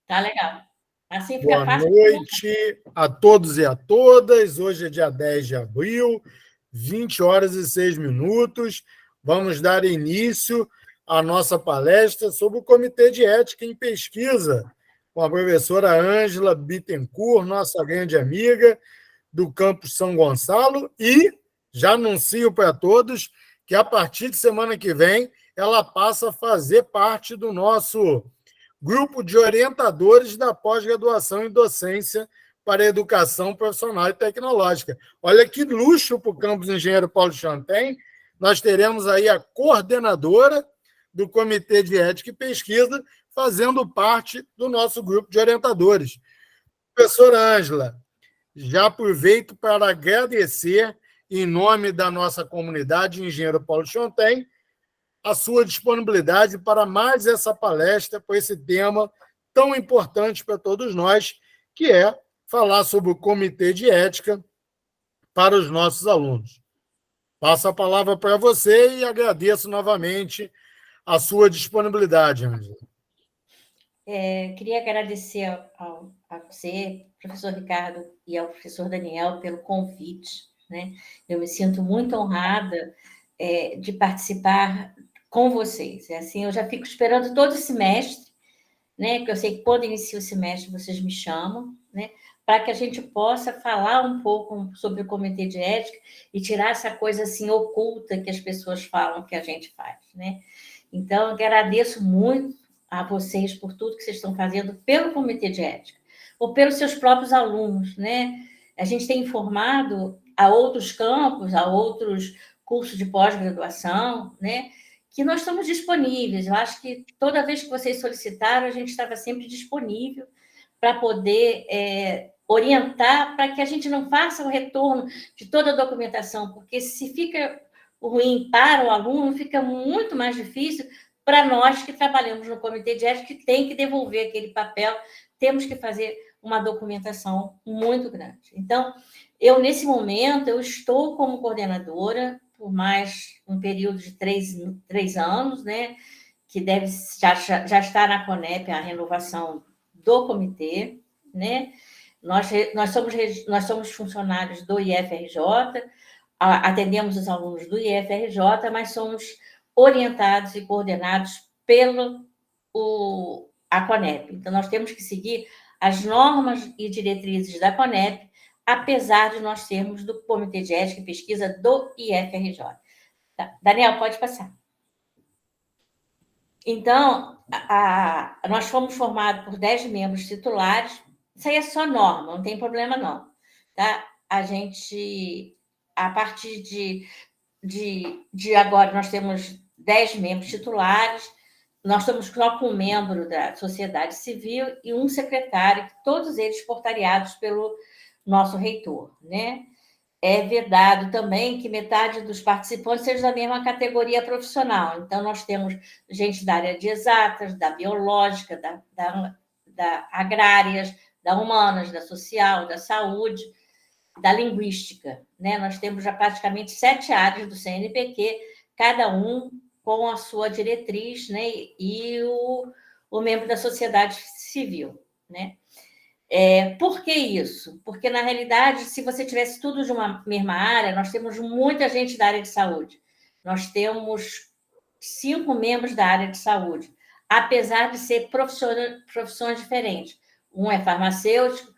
Tá legal. Assim fica Boa fácil. noite a todos e a todas. Hoje é dia 10 de abril, 20 horas e 6 minutos. Vamos dar início à nossa palestra sobre o Comitê de Ética em Pesquisa, com a professora Ângela Bittencourt, nossa grande amiga do campus São Gonçalo, e já anuncio para todos que a partir de semana que vem ela passa a fazer parte do nosso grupo de orientadores da pós-graduação em docência para educação profissional e tecnológica. Olha que luxo para o campus Engenheiro Paulo Champagne. Nós teremos aí a coordenadora do Comitê de Ética e Pesquisa fazendo parte do nosso grupo de orientadores. Professora Ângela, já aproveito para agradecer, em nome da nossa comunidade Engenheiro Paulo Champagne, a sua disponibilidade para mais essa palestra, com esse tema tão importante para todos nós, que é falar sobre o Comitê de Ética para os nossos alunos. Passo a palavra para você e agradeço novamente a sua disponibilidade, Ângela. Queria agradecer a você, professor Ricardo, e ao professor Daniel pelo convite. Né? Eu me sinto muito honrada de participar com vocês. Assim, eu já fico esperando todo o semestre, né? Que eu sei que quando inicia o semestre vocês me chamam, né? Para que a gente possa falar um pouco sobre o Comitê de Ética e tirar essa coisa assim oculta que as pessoas falam que a gente faz, né? Então, eu agradeço muito a vocês por tudo que vocês estão fazendo pelo Comitê de Ética, ou pelos seus próprios alunos, né? A gente tem informado a outros campos, a outros cursos de pós-graduação, né? Que nós estamos disponíveis. Eu acho que toda vez que vocês solicitaram, a gente estava sempre disponível para poder orientar, para que a gente não faça o retorno de toda a documentação, porque se fica ruim para o aluno, fica muito mais difícil para nós que trabalhamos no Comitê de Ética, que tem que devolver aquele papel, temos que fazer uma documentação muito grande. Então, nesse momento, eu estou como coordenadora por mais um período de 3 anos, né, que deve já estar na CONEP, a renovação do comitê, né? Nós somos funcionários do IFRJ, atendemos os alunos do IFRJ, mas somos orientados e coordenados a CONEP. Então, nós temos que seguir as normas e diretrizes da CONEP, apesar de nós sermos do Comitê de Ética e Pesquisa do IFRJ. Tá. Daniel, pode passar. Então, nós fomos formados por 10 membros titulares. Isso aí é só norma, não tem problema, não. Tá? A partir de agora, nós temos 10 membros titulares, nós estamos só com um membro da sociedade civil e um secretário, todos eles portariados pelo nosso reitor, né? É vedado também que metade dos participantes seja da mesma categoria profissional. Então, nós temos gente da área de exatas, da biológica, da agrárias, da humanas, da social, da saúde, da linguística. Né? Nós temos já praticamente 7 áreas do CNPq, cada um com a sua diretriz, né? E o membro da sociedade civil. Né? Por que isso? Porque, na realidade, se você tivesse tudo de uma mesma área, nós temos muita gente da área de saúde. Nós temos 5 membros da área de saúde, apesar de ser profissões diferentes. Um é farmacêutico,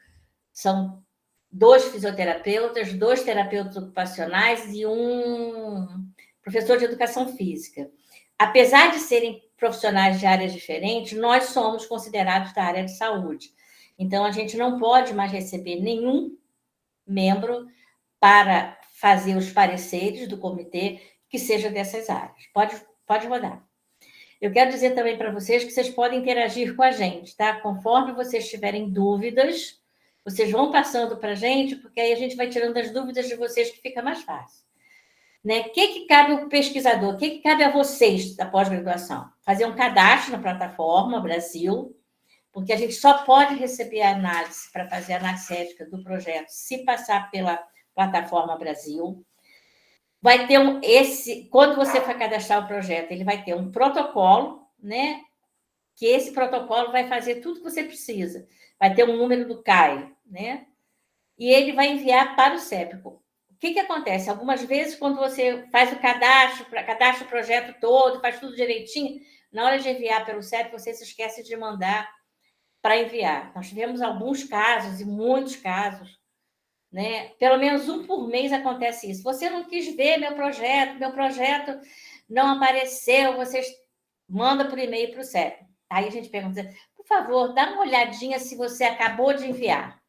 são 2 fisioterapeutas, 2 terapeutas ocupacionais e um professor de educação física. Apesar de serem profissionais de áreas diferentes, nós somos considerados da área de saúde. Então, a gente não pode mais receber nenhum membro para fazer os pareceres do comitê que seja dessas áreas. Pode rodar. Eu quero dizer também para vocês que vocês podem interagir com a gente, tá? Conforme vocês tiverem dúvidas, vocês vão passando para a gente, porque aí a gente vai tirando as dúvidas de vocês, que fica mais fácil. Né? O que cabe ao pesquisador? O que cabe a vocês da pós-graduação? Fazer um cadastro na plataforma Brasil, porque a gente só pode receber a análise para fazer a análise ética do projeto se passar pela plataforma Brasil. Vai ter quando você for cadastrar o projeto, ele vai ter um protocolo, né? que esse protocolo vai fazer tudo que você precisa. Vai ter um número do CAI, né? E ele vai enviar para o CEP. O que acontece? Algumas vezes, quando você faz o cadastra o projeto todo, faz tudo direitinho, na hora de enviar pelo CEP, você se esquece de mandar para enviar. Nós tivemos alguns casos, e muitos casos, né? Pelo menos um por mês acontece isso. Você não quis ver meu projeto não apareceu, você manda por e-mail para o CEP. Aí a gente pergunta, por favor, dá uma olhadinha se você acabou de enviar.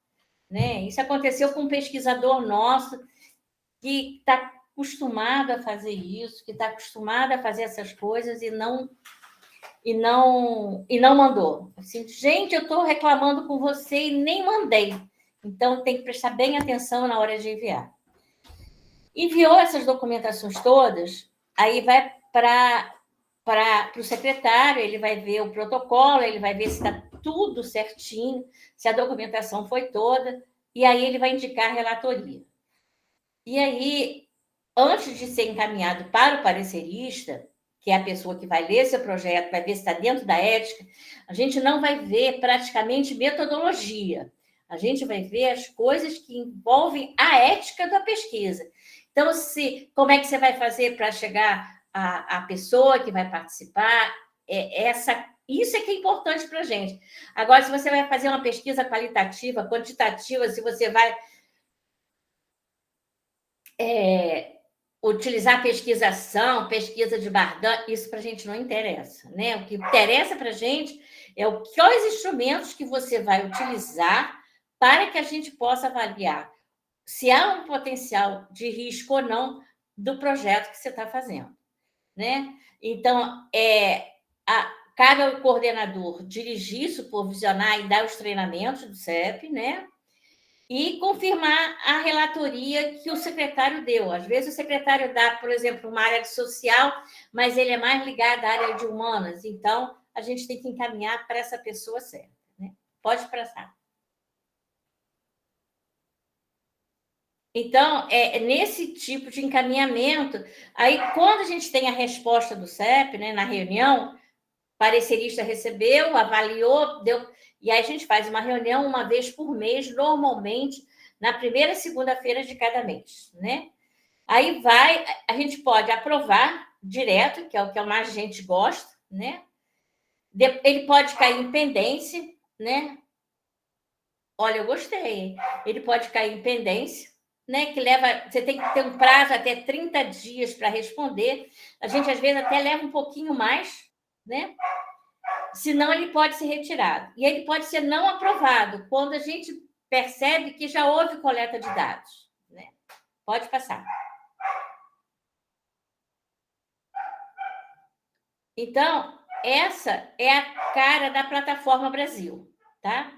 Né? Isso aconteceu com um pesquisador nosso que está acostumado a fazer isso, que está acostumado a fazer essas coisas e não mandou. Assim, gente, eu estou reclamando com você e nem mandei. Então, tem que prestar bem atenção na hora de enviar. Enviou essas documentações todas, aí vai para o secretário, ele vai ver o protocolo, ele vai ver se está tudo certinho, se a documentação foi toda, e aí ele vai indicar a relatoria. E aí, antes de ser encaminhado para o parecerista, que é a pessoa que vai ler seu projeto, vai ver se está dentro da ética, a gente não vai ver praticamente metodologia. A gente vai ver as coisas que envolvem a ética da pesquisa. Então, como é que você vai fazer para chegar à pessoa que vai participar? Isso é que é importante para a gente. Agora, se você vai fazer uma pesquisa qualitativa, quantitativa, se você vai utilizar pesquisa de Bardan, isso para a gente não interessa, né? O que interessa para a gente é quais instrumentos que você vai utilizar para que a gente possa avaliar se há um potencial de risco ou não do projeto que você está fazendo, né? Então, cabe ao coordenador dirigir, supervisionar e dar os treinamentos do CEP, né? E confirmar a relatoria que o secretário deu. Às vezes o secretário dá, por exemplo, uma área de social, mas ele é mais ligado à área de humanas. Então, a gente tem que encaminhar para essa pessoa certa, né? Pode passar. Então, nesse tipo de encaminhamento, aí quando a gente tem a resposta do CEP, né, na reunião, o parecerista recebeu, avaliou, deu, e aí a gente faz uma reunião uma vez por mês, normalmente na primeira segunda-feira de cada mês, né? Aí a gente pode aprovar direto, que é o que mais a gente gosta, né? Ele pode cair em pendência, né? Olha, eu gostei. Ele pode cair em pendência, né? Você tem que ter um prazo até 30 dias para responder. A gente, às vezes, até leva um pouquinho mais, né? Senão ele pode ser retirado. E ele pode ser não aprovado, quando a gente percebe que já houve coleta de dados, né? Pode passar. Então, essa é a cara da Plataforma Brasil, tá?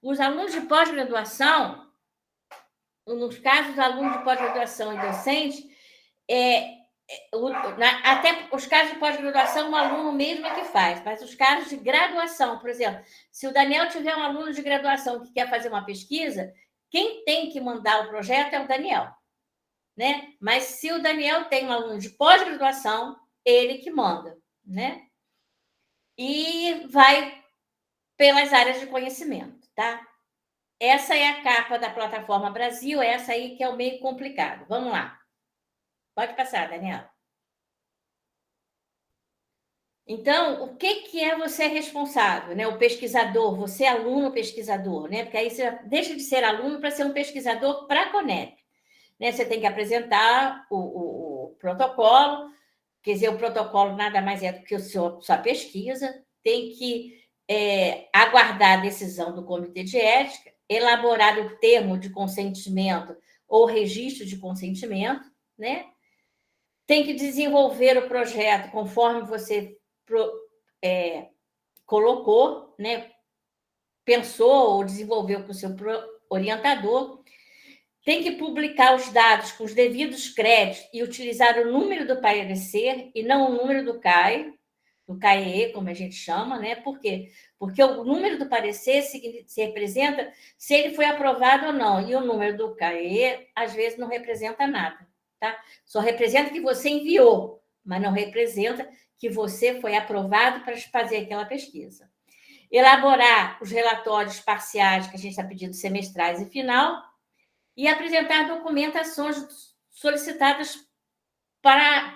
Os alunos de pós-graduação, nos casos dos alunos de pós-graduação e docente, até os casos de pós-graduação, o aluno mesmo é que faz, mas os casos de graduação, por exemplo, se o Daniel tiver um aluno de graduação que quer fazer uma pesquisa, quem tem que mandar o projeto é o Daniel, né? Mas se o Daniel tem um aluno de pós-graduação, ele que manda, né? E vai pelas áreas de conhecimento, tá? Essa é a capa da Plataforma Brasil, essa aí que é o meio complicado. Vamos lá. Pode passar, Daniel. Então, o que é você responsável, né? O pesquisador, você é aluno pesquisador, né? Porque aí você deixa de ser aluno para ser um pesquisador para a Conep, né? Você tem que apresentar o protocolo, quer dizer, o protocolo nada mais é do que sua pesquisa, tem que aguardar a decisão do Comitê de Ética, elaborar o termo de consentimento ou registro de consentimento, né? Tem que desenvolver o projeto conforme você colocou, né? Pensou ou desenvolveu com o seu orientador. Tem que publicar os dados com os devidos créditos e utilizar o número do parecer e não o número do CAE, do CAE, como a gente chama, né? Por quê? Porque o número do parecer se representa se ele foi aprovado ou não, e o número do CAE, às vezes, não representa nada, tá? Só representa que você enviou, mas não representa que você foi aprovado para fazer aquela pesquisa. Elaborar os relatórios parciais, que a gente está pedindo semestrais e final, e apresentar documentações solicitadas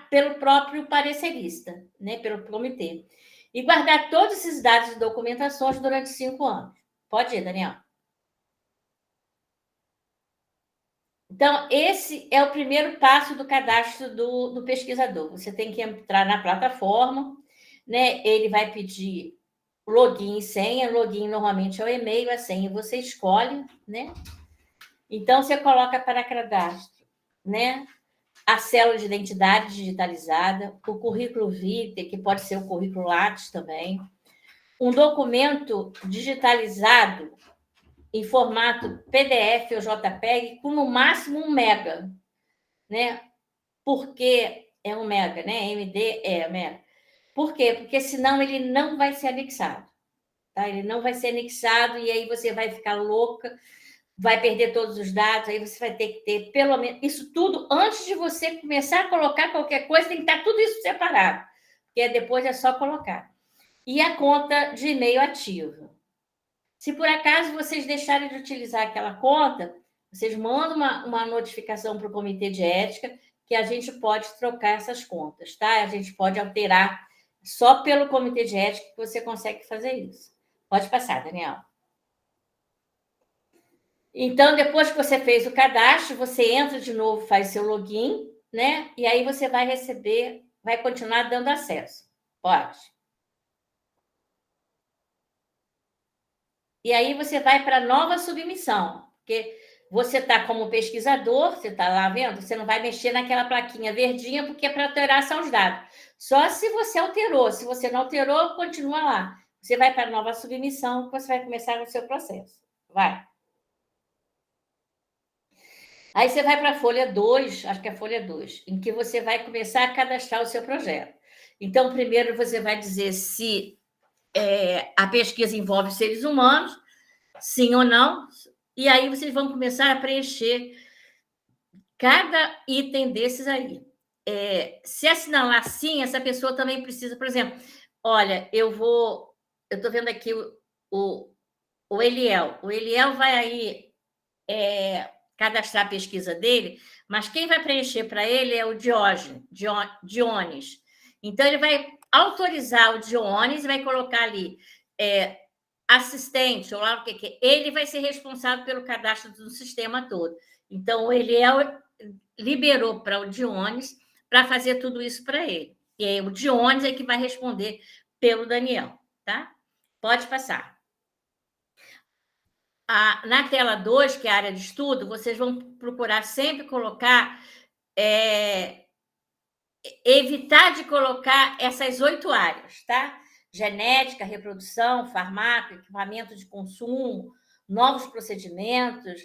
pelo próprio parecerista, né, pelo comitê. E guardar todos esses dados e documentações durante 5 anos. Pode ir, Daniel. Então, esse é o primeiro passo do cadastro do pesquisador. Você tem que entrar na plataforma, né? Ele vai pedir login e senha. Login normalmente é o e-mail, a senha você escolhe, né? Então, você coloca para cadastro, né? A célula de identidade digitalizada, o currículo vitae, que pode ser o currículo Lattes também, um documento digitalizado em formato PDF ou JPEG com no máximo 1 mega, né? Porque é 1 mega, né? MD é mega. Por quê? Porque senão ele não vai ser anexado, tá? Ele não vai ser anexado e aí você vai ficar louca, vai perder todos os dados, aí você vai ter que ter pelo menos isso tudo antes de você começar a colocar qualquer coisa, tem que estar tudo isso separado, porque depois é só colocar. E a conta de e-mail ativa. Se por acaso vocês deixarem de utilizar aquela conta, vocês mandam uma notificação para o comitê de ética que a gente pode trocar essas contas, tá? A gente pode alterar só pelo comitê de ética que você consegue fazer isso. Pode passar, Daniel. Então, depois que você fez o cadastro, você entra de novo, faz seu login, né? E aí você vai receber, vai continuar dando acesso. Pode. E aí você vai para nova submissão, porque você está como pesquisador, você está lá vendo, você não vai mexer naquela plaquinha verdinha, porque é para alterar são os dados. Só se você alterou. Se você não alterou, continua lá. Você vai para nova submissão, você vai começar o seu processo. Vai. Aí você vai para a folha 2, acho que é a folha 2, em que você vai começar a cadastrar o seu projeto. Então, primeiro você vai dizer se a pesquisa envolve seres humanos, sim ou não, e aí vocês vão começar a preencher cada item desses aí. Se assinalar sim, essa pessoa também precisa, por exemplo, olha, eu estou vendo aqui o Eliel. O Eliel vai aí cadastrar a pesquisa dele, mas quem vai preencher para ele é o Dionis. Então, ele vai autorizar o Dionis e vai colocar ali assistente, ou lá o que é. Ele vai ser responsável pelo cadastro do sistema todo. Então, ele liberou para o Dionis para fazer tudo isso para ele. E aí, o Dionis é que vai responder pelo Daniel, tá? Pode passar. Na tela 2, que é a área de estudo, vocês vão procurar sempre colocar, evitar de colocar essas 8 áreas, tá? Genética, reprodução, farmácia, equipamento de consumo, novos procedimentos,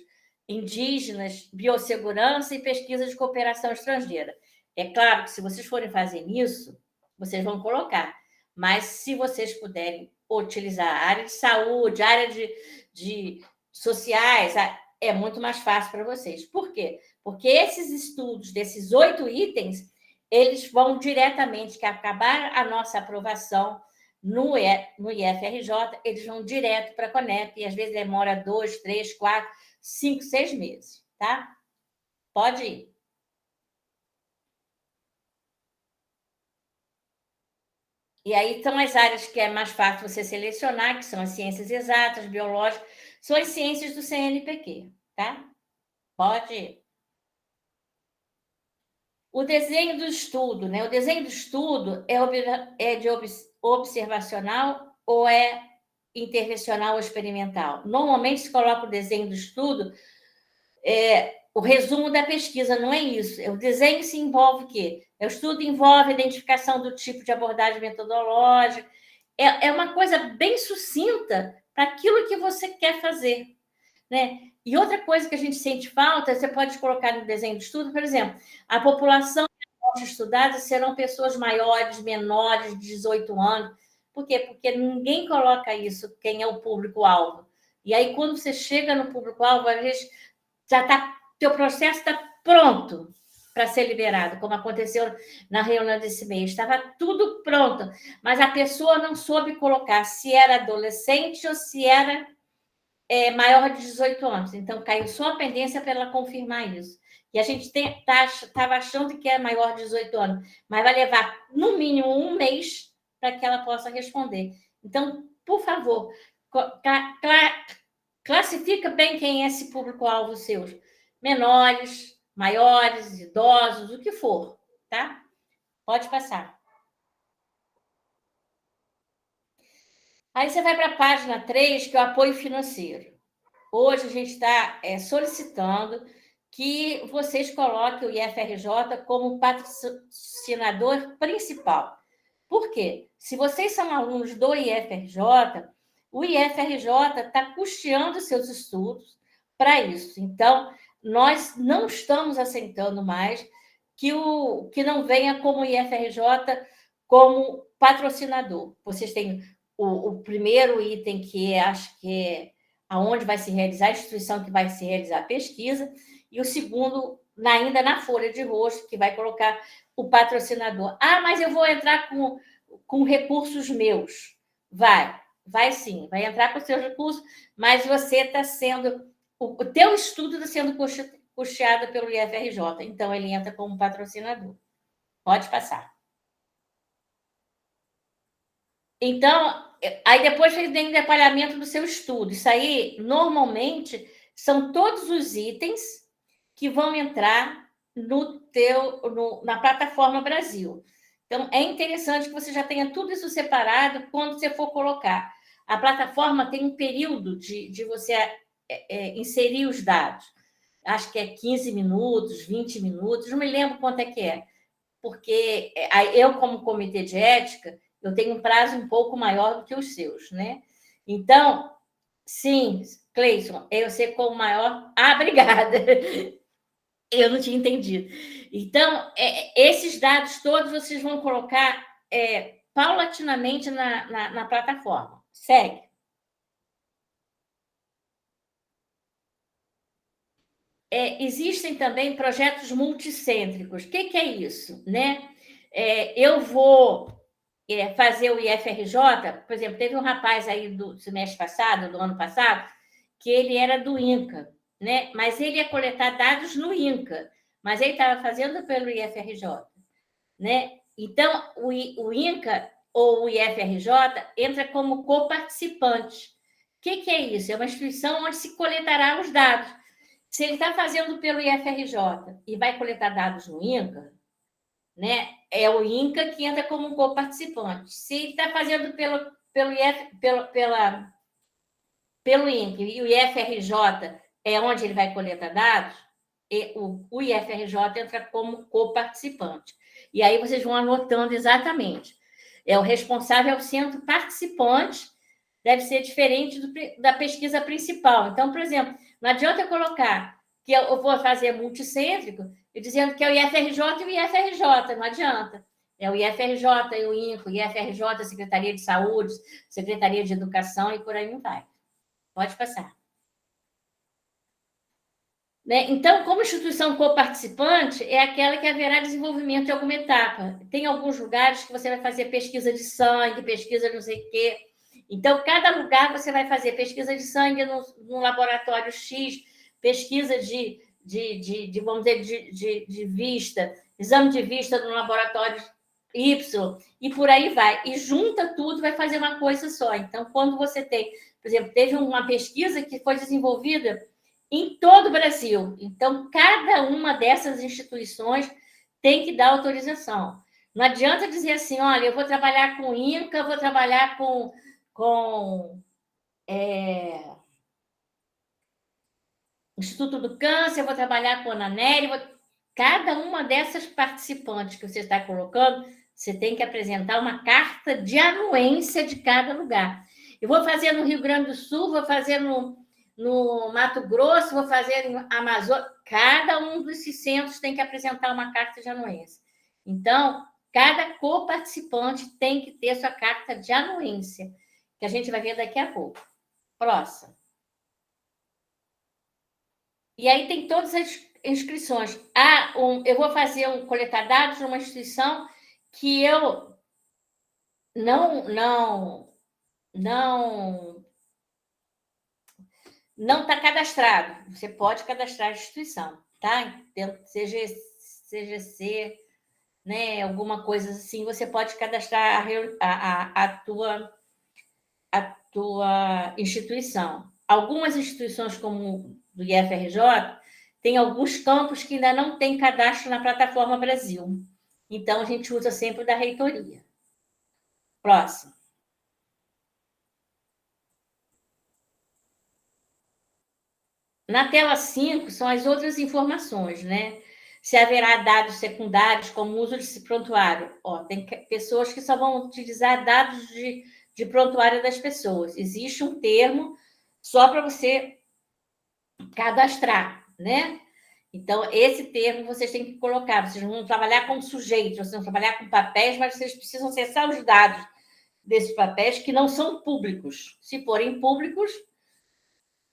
indígenas, biossegurança e pesquisa de cooperação estrangeira. É claro que se vocês forem fazer isso, vocês vão colocar, mas se vocês puderem utilizar a área de saúde, a área de sociais, é muito mais fácil para vocês. Por quê? Porque esses estudos desses 8 itens, eles vão diretamente, que acabar a nossa aprovação no IFRJ, eles vão direto para a Conep, e às vezes demora 2, 3, 4, 5, 6 meses, tá? Pode ir. E aí estão as áreas que é mais fácil você selecionar, que são as ciências exatas, biológicas, são as ciências do CNPq, tá? Pode ir. O desenho do estudo, né? O desenho do estudo é de observacional ou é intervencional ou experimental? Normalmente se coloca o desenho do estudo, o resumo da pesquisa, não é isso. O desenho se envolve o quê? O estudo envolve a identificação do tipo de abordagem metodológica. É uma coisa bem sucinta para aquilo que você quer fazer, né? E outra coisa que a gente sente falta, você pode colocar no desenho do estudo, por exemplo, a população estudada serão pessoas maiores, menores, de 18 anos. Por quê? Porque ninguém coloca isso, quem é o público-alvo. E aí, quando você chega no público-alvo, às vezes já está, teu processo está pronto. para ser liberado, como aconteceu na reunião desse mês. Estava tudo pronto, mas a pessoa não soube colocar se era adolescente ou se era maior de 18 anos. Então, caiu só a pendência para ela confirmar isso. E a gente estava achando que é maior de 18 anos, mas vai levar, no mínimo, um mês para que ela possa responder. Então, por favor, classifica bem quem é esse público-alvo seus. Menores, maiores, idosos, o que for, tá? Pode passar. Aí você vai para a página 3, que é o apoio financeiro. Hoje a gente está solicitando que vocês coloquem o IFRJ como patrocinador principal. Por quê? Se vocês são alunos do IFRJ, o IFRJ está custeando seus estudos para isso. Então, nós não estamos aceitando mais que não venha como IFRJ como patrocinador. Vocês têm o primeiro item, que acho que é aonde vai se realizar, a instituição que vai se realizar a pesquisa, e o segundo, ainda na folha de rosto, que vai colocar o patrocinador. Ah, mas eu vou entrar com recursos meus. Vai sim, vai entrar com seus recursos, mas você está sendo... O teu estudo está sendo custeado pelo IFRJ, então ele entra como patrocinador. Pode passar. Então, aí depois tem o detalhamento do seu estudo. Isso aí, normalmente, são todos os itens que vão entrar na plataforma Brasil. Então, é interessante que você já tenha tudo isso separado quando você for colocar. A plataforma tem um período de você inserir os dados. Acho que é 15 minutos, 20 minutos, não me lembro quanto é que é. Porque eu, como comitê de ética, eu tenho um prazo um pouco maior do que os seus, né? Então, sim, Cleison, eu sei como maior... Ah, obrigada! Eu não tinha entendido. Então, esses dados todos vocês vão colocar paulatinamente na plataforma. Segue. Existem também projetos multicêntricos. O que é isso, né? Eu vou fazer o IFRJ, por exemplo, teve um rapaz aí do semestre passado, do ano passado, que ele era do INCA, né? Mas ele ia coletar dados no INCA, mas ele estava fazendo pelo IFRJ, né? Então, o INCA ou o IFRJ entra como coparticipante. O que é isso? É uma instituição onde se coletará os dados. Se ele está fazendo pelo IFRJ e vai coletar dados no INCA, né? É o INCA que entra como coparticipante. Se ele está fazendo pelo INCA e o IFRJ é onde ele vai coletar dados, o IFRJ entra como coparticipante. E aí vocês vão anotando exatamente. O responsável é o centro participante, deve ser diferente da pesquisa principal. Então, por exemplo, não adianta eu colocar que eu vou fazer multicêntrico e dizendo que é o IFRJ e o IFRJ, não adianta. É o IFRJ e o INCO, o IFRJ, Secretaria de Saúde, Secretaria de Educação e por aí não vai. Pode passar. Né? Então, como instituição coparticipante, é aquela que haverá desenvolvimento de alguma etapa. Tem alguns lugares que você vai fazer pesquisa de sangue, pesquisa não sei o quê. Então, cada lugar você vai fazer pesquisa de sangue no laboratório X, pesquisa vamos dizer, de vista, exame de vista no laboratório Y, e por aí vai. E junta tudo, vai fazer uma coisa só. Então, quando você tem, por exemplo, teve uma pesquisa que foi desenvolvida em todo o Brasil. Então, cada uma dessas instituições tem que dar autorização. Não adianta dizer assim, olha, eu vou trabalhar com INCA, vou trabalhar com Instituto do Câncer, vou trabalhar com a ANANERI. Cada uma dessas participantes que você está colocando, você tem que apresentar uma carta de anuência de cada lugar. Eu vou fazer no Rio Grande do Sul, vou fazer no Mato Grosso, vou fazer no Amazonas. Cada um desses centros tem que apresentar uma carta de anuência. Então, cada coparticipante tem que ter sua carta de anuência, que a gente vai ver daqui a pouco. Próximo. E aí tem todas inscrições. Eu vou coletar dados de uma instituição que eu não está cadastrado. Você pode cadastrar a instituição, tá? CGC, né? Alguma coisa assim, você pode cadastrar a tua instituição. Algumas instituições, como do IFRJ, tem alguns campos que ainda não tem cadastro na plataforma Brasil. Então, a gente usa sempre o da reitoria. Próximo. Na tela 5 são as outras informações, né? Se haverá dados secundários, como uso de prontuário. Tem pessoas que só vão utilizar dados de prontuário das pessoas. Existe um termo só para você cadastrar, né? Então, esse termo vocês têm que colocar. Vocês não vão trabalhar com sujeitos, vocês vão trabalhar com papéis, mas vocês precisam acessar os dados desses papéis que não são públicos. Se forem públicos,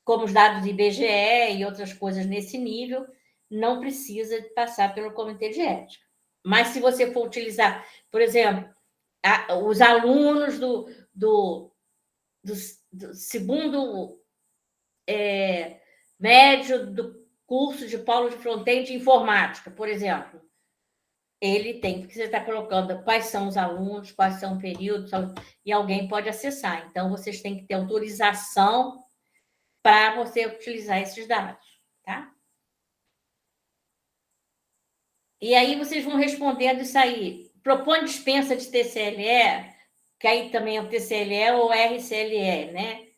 como os dados do IBGE e outras coisas nesse nível, não precisa passar pelo comitê de ética. Mas se você for utilizar, por exemplo, os alunos do segundo médio do curso de polo de front-end de informática, por exemplo, ele tem, porque você está colocando quais são os alunos, quais são os períodos, e alguém pode acessar. Então, vocês têm que ter autorização para você utilizar esses dados, tá? E aí vocês vão respondendo isso aí. Propõe dispensa de TCLE, que aí também é o TCLE ou RCLE, né?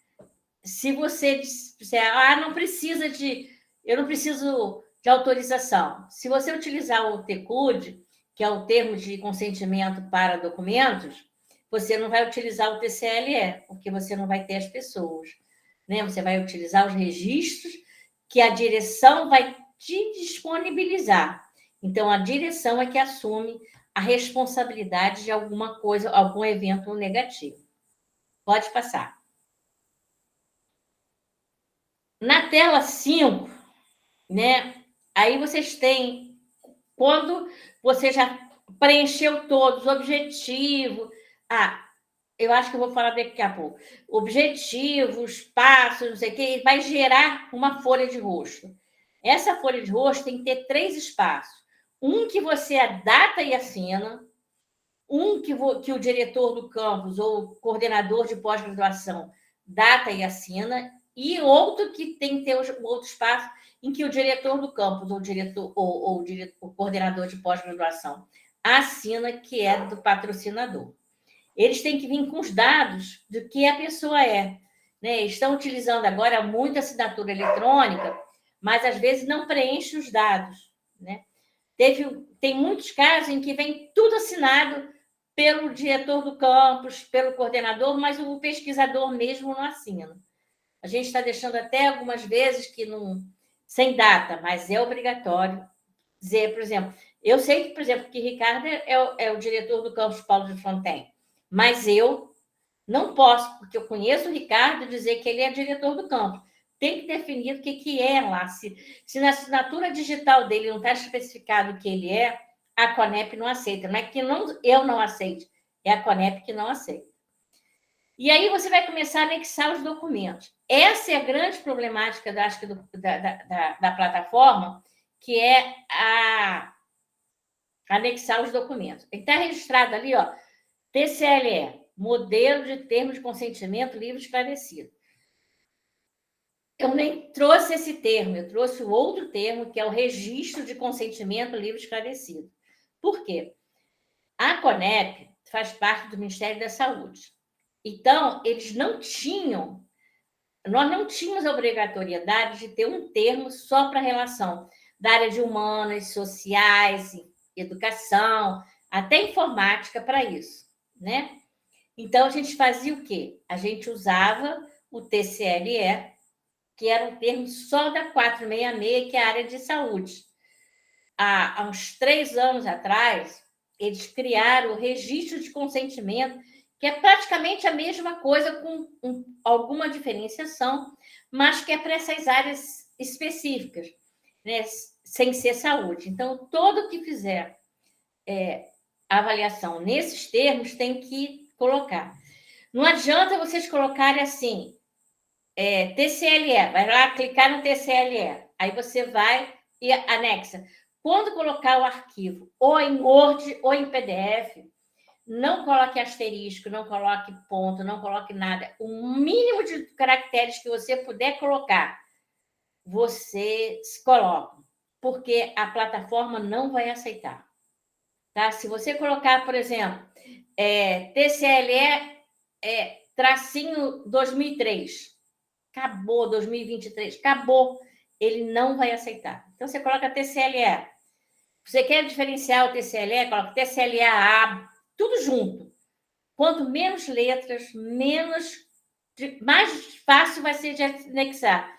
Se você disser, não precisa eu não preciso de autorização. Se você utilizar o TCUD, que é o termo de consentimento para documentos, você não vai utilizar o TCLE, porque você não vai ter as pessoas, né? Você vai utilizar os registros que a direção vai te disponibilizar. Então, a direção é que assume a responsabilidade de alguma coisa, algum evento negativo. Pode passar. Na tela 5, né? Aí vocês têm, quando você já preencheu todos os objetivos. Eu acho que eu vou falar daqui a pouco. Objetivos, passos, não sei o quê, vai gerar uma folha de rosto. Essa folha de rosto tem que ter 3 espaços. Um que você data e assina, um que o diretor do campus ou o coordenador de pós-graduação data e assina, e outro que tem que ter outro espaço em que o diretor do campus ou o coordenador de pós-graduação assina, que é do patrocinador. Eles têm que vir com os dados do que a pessoa é, né? Estão utilizando agora muita assinatura eletrônica, mas às vezes não preenche os dados, né? Tem muitos casos em que vem tudo assinado pelo diretor do campus, pelo coordenador, mas o pesquisador mesmo não assina. A gente está deixando até algumas vezes que não, sem data, mas é obrigatório dizer, por exemplo, eu sei que, por exemplo, que Ricardo é o diretor do campus Paulo de Fronten, mas eu não posso, porque eu conheço o Ricardo, dizer que ele é diretor do campus. Tem que definir o que é lá. Se na assinatura digital dele não está especificado o que ele é, a Conep não aceita. Não é que eu não aceite, é a Conep que não aceita. E aí você vai começar a anexar os documentos. Essa é a grande problemática, acho que, da plataforma, que é anexar os documentos. Está registrado ali, TCLE, Modelo de Termo de Consentimento Livre Esclarecido. Eu nem trouxe esse termo, eu trouxe o outro termo, que é o Registro de Consentimento Livre Esclarecido. Por quê? A Conep faz parte do Ministério da Saúde. Então, nós não tínhamos a obrigatoriedade de ter um termo só para a relação da área de humanas, sociais, educação, até informática para isso, né? Então, a gente fazia o quê? A gente usava o TCLE, que era um termo só da 466, que é a área de saúde. Há uns 3 anos atrás, eles criaram o registro de consentimento, que é praticamente a mesma coisa, com alguma diferenciação, mas que é para essas áreas específicas. né, sem ser saúde. Então, todo que fizer avaliação nesses termos tem que colocar. Não adianta vocês colocarem assim, TCLE, vai lá clicar no TCLE, aí você vai e anexa. Quando colocar o arquivo, ou em Word ou em PDF, não coloque asterisco, não coloque ponto, não coloque nada. O mínimo de caracteres que você puder colocar, você coloca, porque a plataforma não vai aceitar. Tá? Se você colocar, por exemplo, TCLE tracinho 2003, acabou, 2023, acabou, ele não vai aceitar. Então, você coloca TCLE. Você quer diferenciar o TCLE, coloca TCLA, tudo junto. Quanto menos letras, mais fácil vai ser de anexar.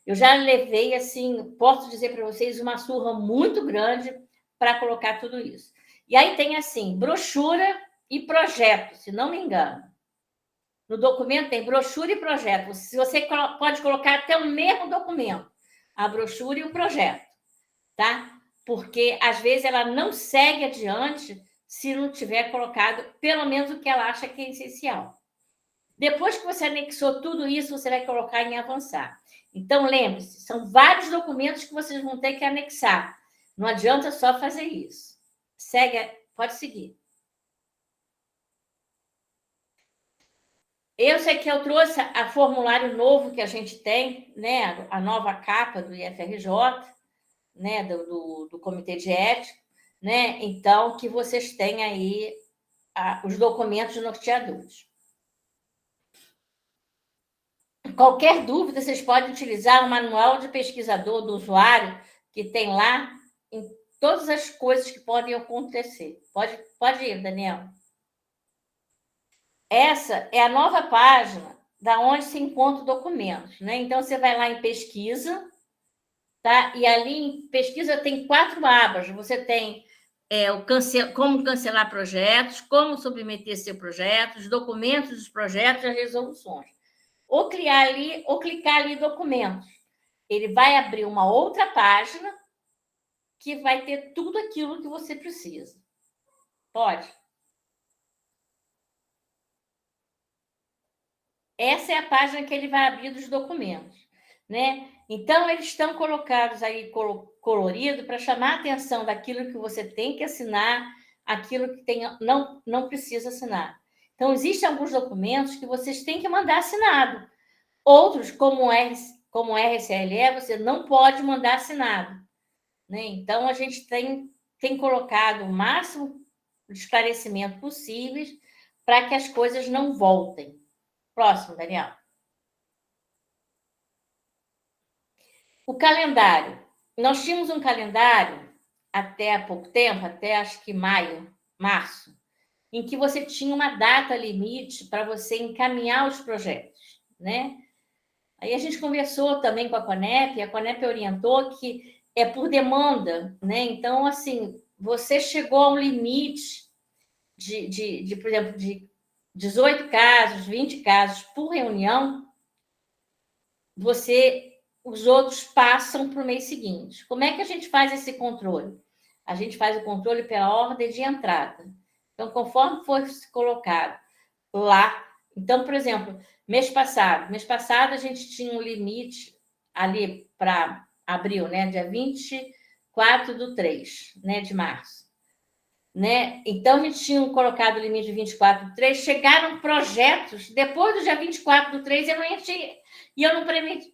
Eu já levei, assim, posso dizer para vocês, uma surra muito grande para colocar tudo isso. E aí tem, assim, brochura e projeto, se não me engano. No documento tem brochura e projeto. Você pode colocar até o mesmo documento, a brochura e o projeto, tá? Porque, às vezes, ela não segue adiante se não tiver colocado pelo menos o que ela acha que é essencial. Depois que você anexou tudo isso, você vai colocar em avançar. Então, lembre-se, são vários documentos que vocês vão ter que anexar. Não adianta só fazer isso. Segue, pode seguir. Eu sei que eu trouxe a formulário novo que a gente tem, né, a nova capa do IFRJ, né, do Comitê de Ética, né? Então, que vocês têm aí os documentos norteadores. Qualquer dúvida, vocês podem utilizar o manual de pesquisador do usuário, que tem lá em todas as coisas que podem acontecer. Pode ir, Daniel. Essa é a nova página da onde se encontra documentos, né? Então, você vai lá em pesquisa, tá? E ali em pesquisa tem 4 abas. Você tem como cancelar projetos, como submeter seu projeto, os documentos dos projetos e as resoluções. Ou clicar ali documentos. Ele vai abrir uma outra página que vai ter tudo aquilo que você precisa. Pode? Essa é a página que ele vai abrir dos documentos, né? Então, eles estão colocados aí colorido para chamar a atenção daquilo que você tem que assinar, aquilo que não precisa assinar. Então, existem alguns documentos que vocês têm que mandar assinado. Outros, como RCLE, você não pode mandar assinado, né? Então, a gente tem colocado o máximo de esclarecimento possíveis para que as coisas não voltem. Próximo, Daniel. O calendário. Nós tínhamos um calendário até há pouco tempo, até acho que março, em que você tinha uma data limite para você encaminhar os projetos, né? Aí a gente conversou também com a Conep, e a Conep orientou que é por demanda, né? Então, assim, você chegou a um limite por exemplo, de 18 casos, 20 casos por reunião, os outros passam para o mês seguinte. Como é que a gente faz esse controle? A gente faz o controle pela ordem de entrada. Então, conforme for colocado lá. Então, por exemplo, mês passado a gente tinha um limite ali para abril, né? Dia 24/3, né? De março. Né? Então, a gente tinha colocado o limite de 24/3, chegaram projetos, depois do dia 24/3, eu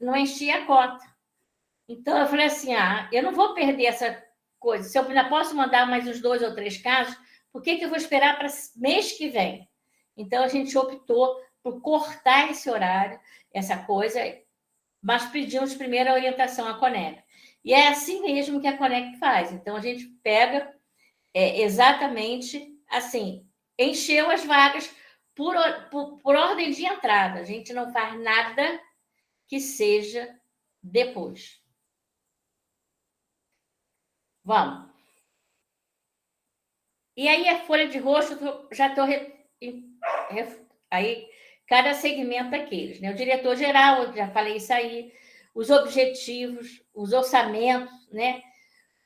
não enchi a cota. Então, eu falei assim, eu não vou perder essa coisa, se eu ainda posso mandar mais uns 2 ou 3 casos, por que eu vou esperar para mês que vem? Então, a gente optou por cortar esse horário, essa coisa, mas pedimos primeiro a orientação à Conep. E é assim mesmo que a Conep faz. Então, a gente pega exatamente assim, encheu as vagas por ordem de entrada. A gente não faz nada que seja depois. Vamos. E aí, a folha de rosto, já estou... Aí, cada segmento daqueles, né? O diretor-geral, eu já falei isso aí. os objetivos, os orçamentos, né?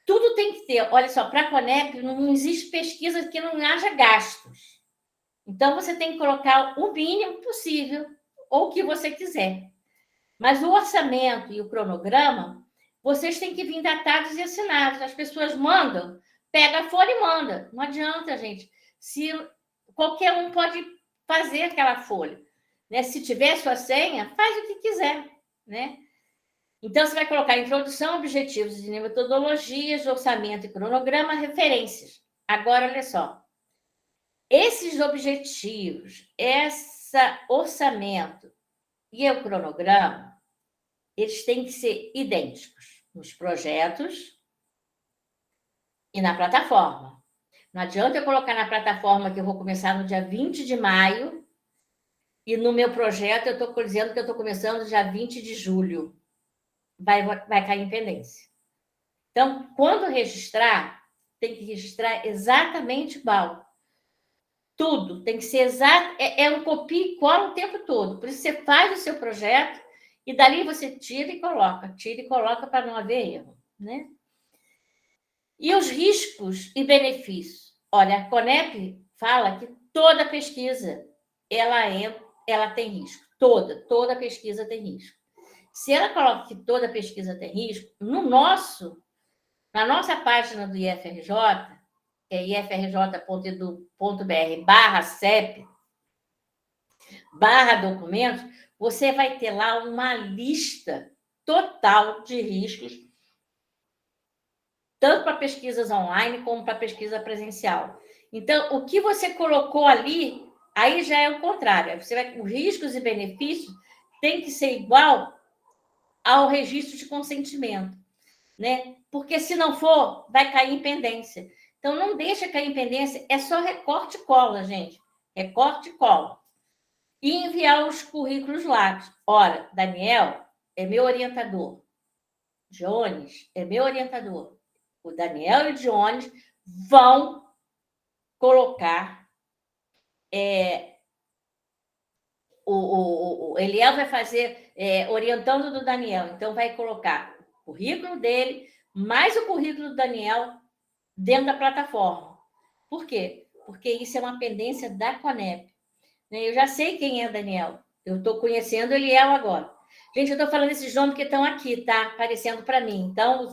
Tudo tem que ter. Olha só, para a Conep não existe pesquisa que não haja gastos. Então, você tem que colocar o mínimo possível ou o que você quiser. Mas o orçamento e o cronograma, vocês têm que vir datados e assinados. As pessoas mandam, pega a folha e manda. Não adianta, gente. Se qualquer um pode fazer aquela folha, né? Se tiver sua senha, faz o que quiser, né? Então, você vai colocar introdução, objetivos e metodologias, orçamento e cronograma, referências. Agora, olha só. Esses objetivos, esse orçamento e o cronograma, eles têm que ser idênticos nos projetos e na plataforma. Não adianta eu colocar na plataforma que eu vou começar no dia 20 de maio e no meu projeto eu estou dizendo que eu estou começando no dia 20 de julho. Vai cair em pendência. Então, quando registrar, tem que registrar exatamente igual. Tudo tem que ser exato. É um copia e cola o tempo todo. Por isso, você faz o seu projeto e dali você tira e coloca para não haver erro, né? E os riscos e benefícios? Olha, a Conep fala que toda pesquisa ela tem risco. Toda pesquisa tem risco. Se ela coloca que toda pesquisa tem risco, na nossa página do IFRJ, que é ifrj.edu.br/CEP/documentos, você vai ter lá uma lista total de riscos, tanto para pesquisas online como para pesquisa presencial. Então, o que você colocou ali, aí já é o contrário. Os riscos e benefícios tem que ser igual ao registro de consentimento, né? Porque se não for, vai cair em pendência. Então, não deixa cair em pendência, é só recorte e cola, gente. Recorte e cola. E enviar os currículos lá. Ora, Daniel é meu orientador. Jones é meu orientador. O Daniel e o Jones vão colocar... O Eliel vai fazer orientando do Daniel. Então, vai colocar o currículo dele, mais o currículo do Daniel dentro da plataforma. Por quê? Porque isso é uma pendência da Conep. Eu já sei quem é Daniel. Eu estou conhecendo o Eliel agora. Gente, eu estou falando esses nomes que estão aqui, tá? Aparecendo para mim. Então,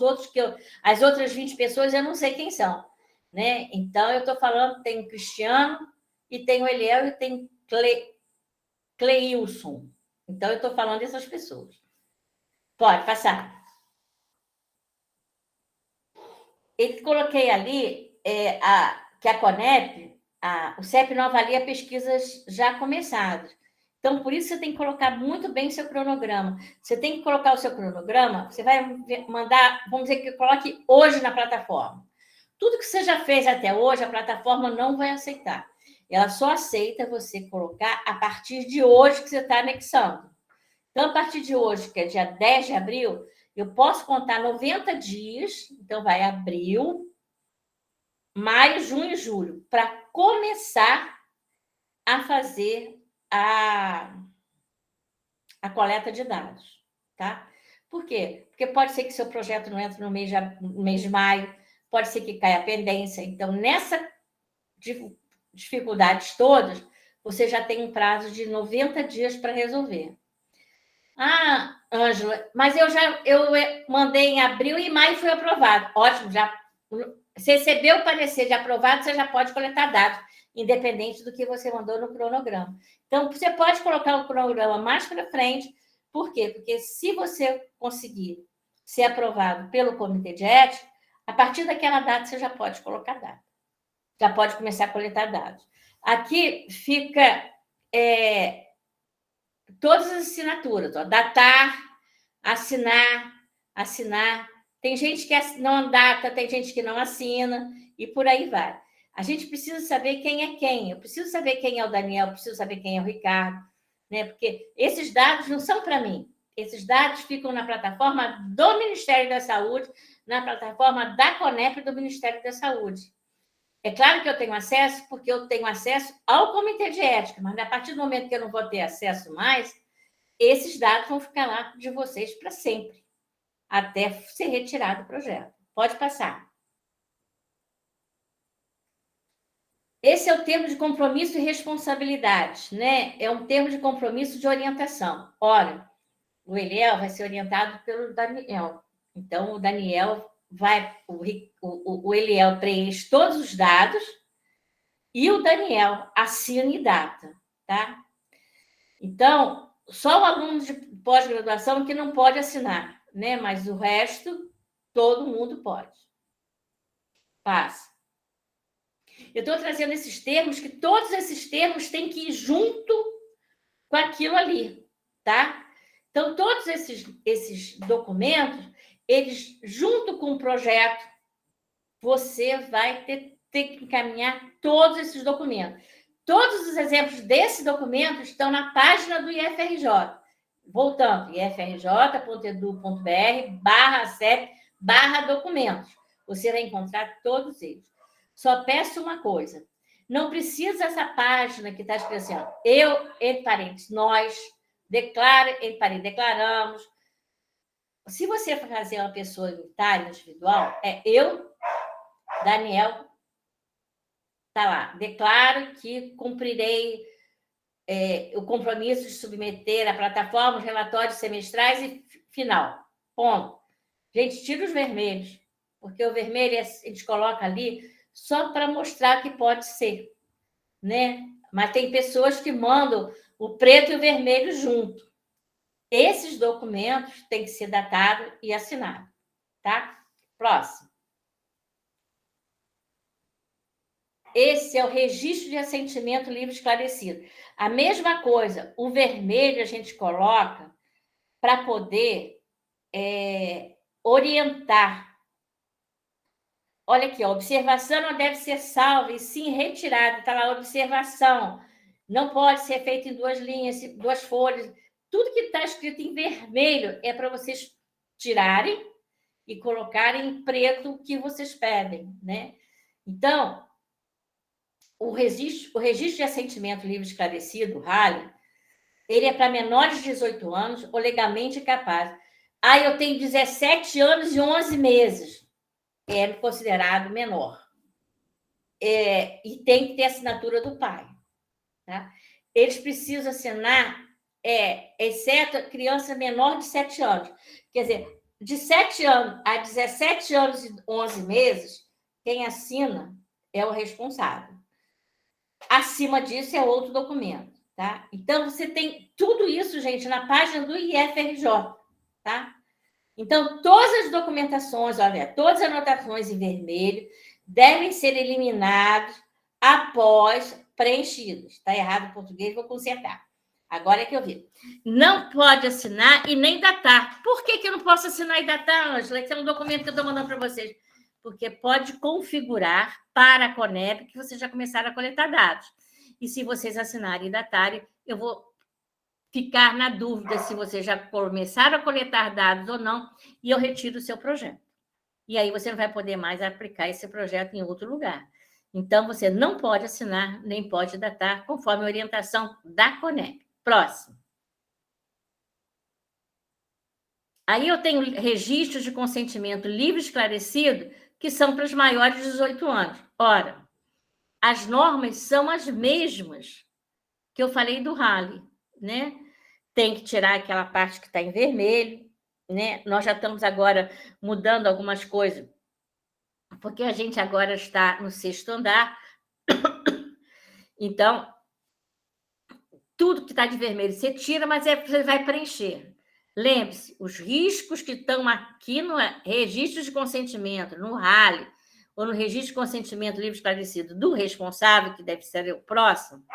as outras 20 pessoas, eu não sei quem são, né? Então, eu estou falando, tem o Cristiano, e tem o Eliel, e tem Cleilson. Então, eu estou falando dessas pessoas. Pode passar. Eu coloquei ali que a Conep, o CEP não avalia pesquisas já começadas. Então, por isso, você tem que colocar muito bem seu cronograma. Você tem que colocar o seu cronograma, você vai mandar, vamos dizer que coloque hoje na plataforma. Tudo que você já fez até hoje, a plataforma não vai aceitar. Ela só aceita você colocar a partir de hoje que você está anexando. Então, a partir de hoje, que é dia 10 de abril, eu posso contar 90 dias, então vai abril, maio, junho e julho, para começar a fazer a coleta de dados, tá? Por quê? Porque pode ser que seu projeto não entre no mês de maio, pode ser que caia a pendência. Então, nessas dificuldades todas, você já tem um prazo de 90 dias para resolver. Ah, Ângela, mas eu mandei em abril e maio foi aprovado. Ótimo, já você recebeu o parecer de aprovado, você já pode coletar dados, independente do que você mandou no cronograma. Então, você pode colocar o cronograma mais para frente. Por quê? Porque se você conseguir ser aprovado pelo Comitê de Ética, a partir daquela data você já pode colocar dados. Já pode começar a coletar dados. Aqui fica todas as assinaturas, ó, datar, assinar. Tem gente que não data, tem gente que não assina, e por aí vai. A gente precisa saber quem é quem. Eu preciso saber quem é o Daniel, eu preciso saber quem é o Ricardo, né? Porque esses dados não são para mim. Esses dados ficam na plataforma do Ministério da Saúde, na plataforma da Conep do Ministério da Saúde. É claro que eu tenho acesso, porque eu tenho acesso ao Comitê de Ética, mas a partir do momento que eu não vou ter acesso mais, esses dados vão ficar lá de vocês para sempre, até ser retirado do projeto. Pode passar. Esse é o termo de compromisso e responsabilidade, né? É um termo de compromisso de orientação. Ora, o Eliel vai ser orientado pelo Daniel. Então, o Daniel vai... O Eliel preenche todos os dados e o Daniel assina e data, tá? Então, só o aluno de pós-graduação que não pode assinar, né? Mas o resto, todo mundo pode. Passa. Eu estou trazendo esses termos, que todos esses termos têm que ir junto com aquilo ali, tá? Então, todos esses documentos, eles, junto com o projeto, você vai ter que encaminhar todos esses documentos. Todos os exemplos desse documento estão na página do IFRJ. Voltando, ifrj.edu.br/acep/documentos. Você vai encontrar todos eles. Só peço uma coisa. Não precisa essa página que está escrito assim, ó, eu, entre parênteses, nós, declara, entre parênteses, declaramos. Se você fazer uma pessoa unitária, individual, é eu, Daniel, tá lá, declaro que cumprirei o compromisso de submeter à plataforma os relatórios semestrais e final. Ponto. Gente, tira os vermelhos, porque o vermelho a gente coloca ali só para mostrar que pode ser, né? Mas tem pessoas que mandam o preto e o vermelho junto. Esses documentos têm que ser datados e assinados, tá? Próximo. Esse é o registro de assentimento livre esclarecido. A mesma coisa, o vermelho a gente coloca para poder orientar. Olha aqui, a observação não deve ser salva e sim retirada. Está lá, observação. Não pode ser feita em 2 linhas, 2 folhas. Tudo que está escrito em vermelho é para vocês tirarem e colocarem em preto o que vocês pedem, né? Então, o registro de assentimento livre esclarecido, o RALI, ele é para menores de 18 anos ou legalmente capazes. Eu tenho 17 anos e 11 meses. É considerado menor. E tem que ter assinatura do pai. Tá? Eles precisam assinar, exceto a criança menor de 7 anos. Quer dizer, de 7 anos a 17 anos e 11 meses, quem assina é o responsável. Acima disso é outro documento. Tá? Então, você tem tudo isso, gente, na página do IFRJ. Tá? Então, todas as documentações, olha, todas as anotações em vermelho devem ser eliminadas após preenchidas. Está errado em português, vou consertar. Agora é que eu vi. Não pode assinar e nem datar. Por que eu não posso assinar e datar, Ângela? Esse é um documento que eu estou mandando para vocês. Porque pode configurar para a Conep que vocês já começaram a coletar dados. E se vocês assinarem e datarem, eu vou ficar na dúvida se vocês já começaram a coletar dados ou não, e eu retiro o seu projeto. E aí você não vai poder mais aplicar esse projeto em outro lugar. Então, você não pode assinar, nem pode datar, conforme a orientação da Conep. Próximo. Aí eu tenho registros de consentimento livre e esclarecido, que são para os maiores de 18 anos. Ora, as normas são as mesmas que eu falei do RALI, né? Tem que tirar aquela parte que está em vermelho, né? Nós já estamos agora mudando algumas coisas, porque a gente agora está no 6º andar. Então, tudo que está de vermelho você tira, mas você vai preencher. Lembre-se, os riscos que estão aqui no registro de consentimento, no RALI, ou no registro de consentimento livre esclarecido do responsável, que deve ser o próximo,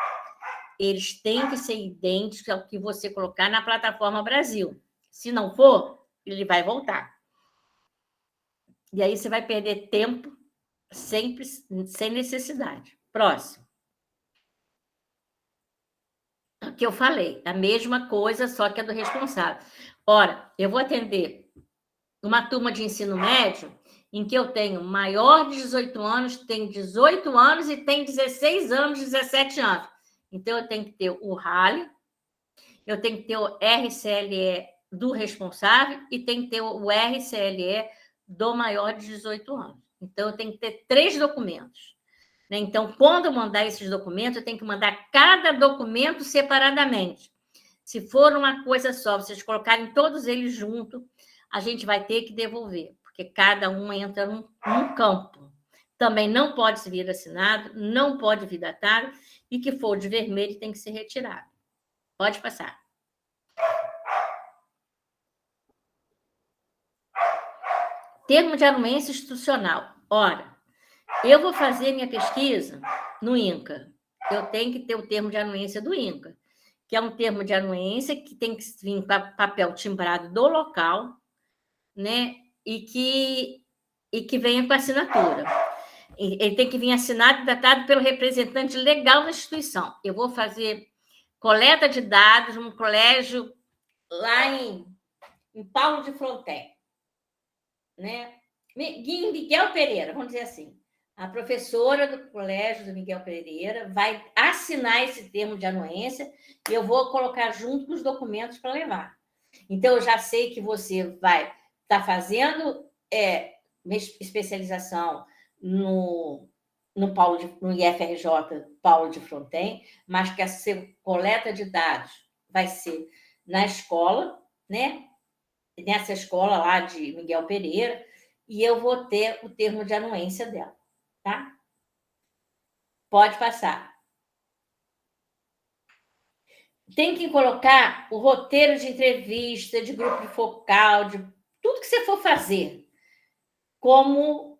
eles têm que ser idênticos ao que você colocar na plataforma Brasil. Se não for, ele vai voltar. E aí você vai perder tempo sempre sem necessidade. Próximo. O que eu falei, a mesma coisa, só que é do responsável. Ora, eu vou atender uma turma de ensino médio em que eu tenho maior de 18 anos, tem 18 anos e tem 16 anos, 17 anos. Então, eu tenho que ter o RALI, eu tenho que ter o RCLE do responsável e tem que ter o RCLE do maior de 18 anos. Então, eu tenho que ter 3 documentos. Então, quando eu mandar esses documentos, eu tenho que mandar cada documento separadamente. Se for uma coisa só, vocês colocarem todos eles juntos, a gente vai ter que devolver, porque cada um entra num campo. Também não pode vir assinado, não pode vir datado, e que for de vermelho tem que ser retirado. Pode passar. Termo de anuência institucional. Ora, eu vou fazer minha pesquisa no INCA. Eu tenho que ter o termo de anuência do INCA, que é um termo de anuência que tem que vir para papel timbrado do local, né? E que venha com assinatura. Ele tem que vir assinado e datado pelo representante legal da instituição. Eu vou fazer coleta de dados num colégio lá em Paulo de Fronten, né? Em Miguel Pereira, vamos dizer assim. A professora do colégio do Miguel Pereira vai assinar esse termo de anuência e eu vou colocar junto com os documentos para levar. Então, eu já sei que você vai estar fazendo especialização no IFRJ Paulo de Fronten, mas que a coleta de dados vai ser na escola, né? Nessa escola lá de Miguel Pereira, e eu vou ter o termo de anuência dela, tá? Pode passar. Tem que colocar o roteiro de entrevista, de grupo focal, de tudo que você for fazer, como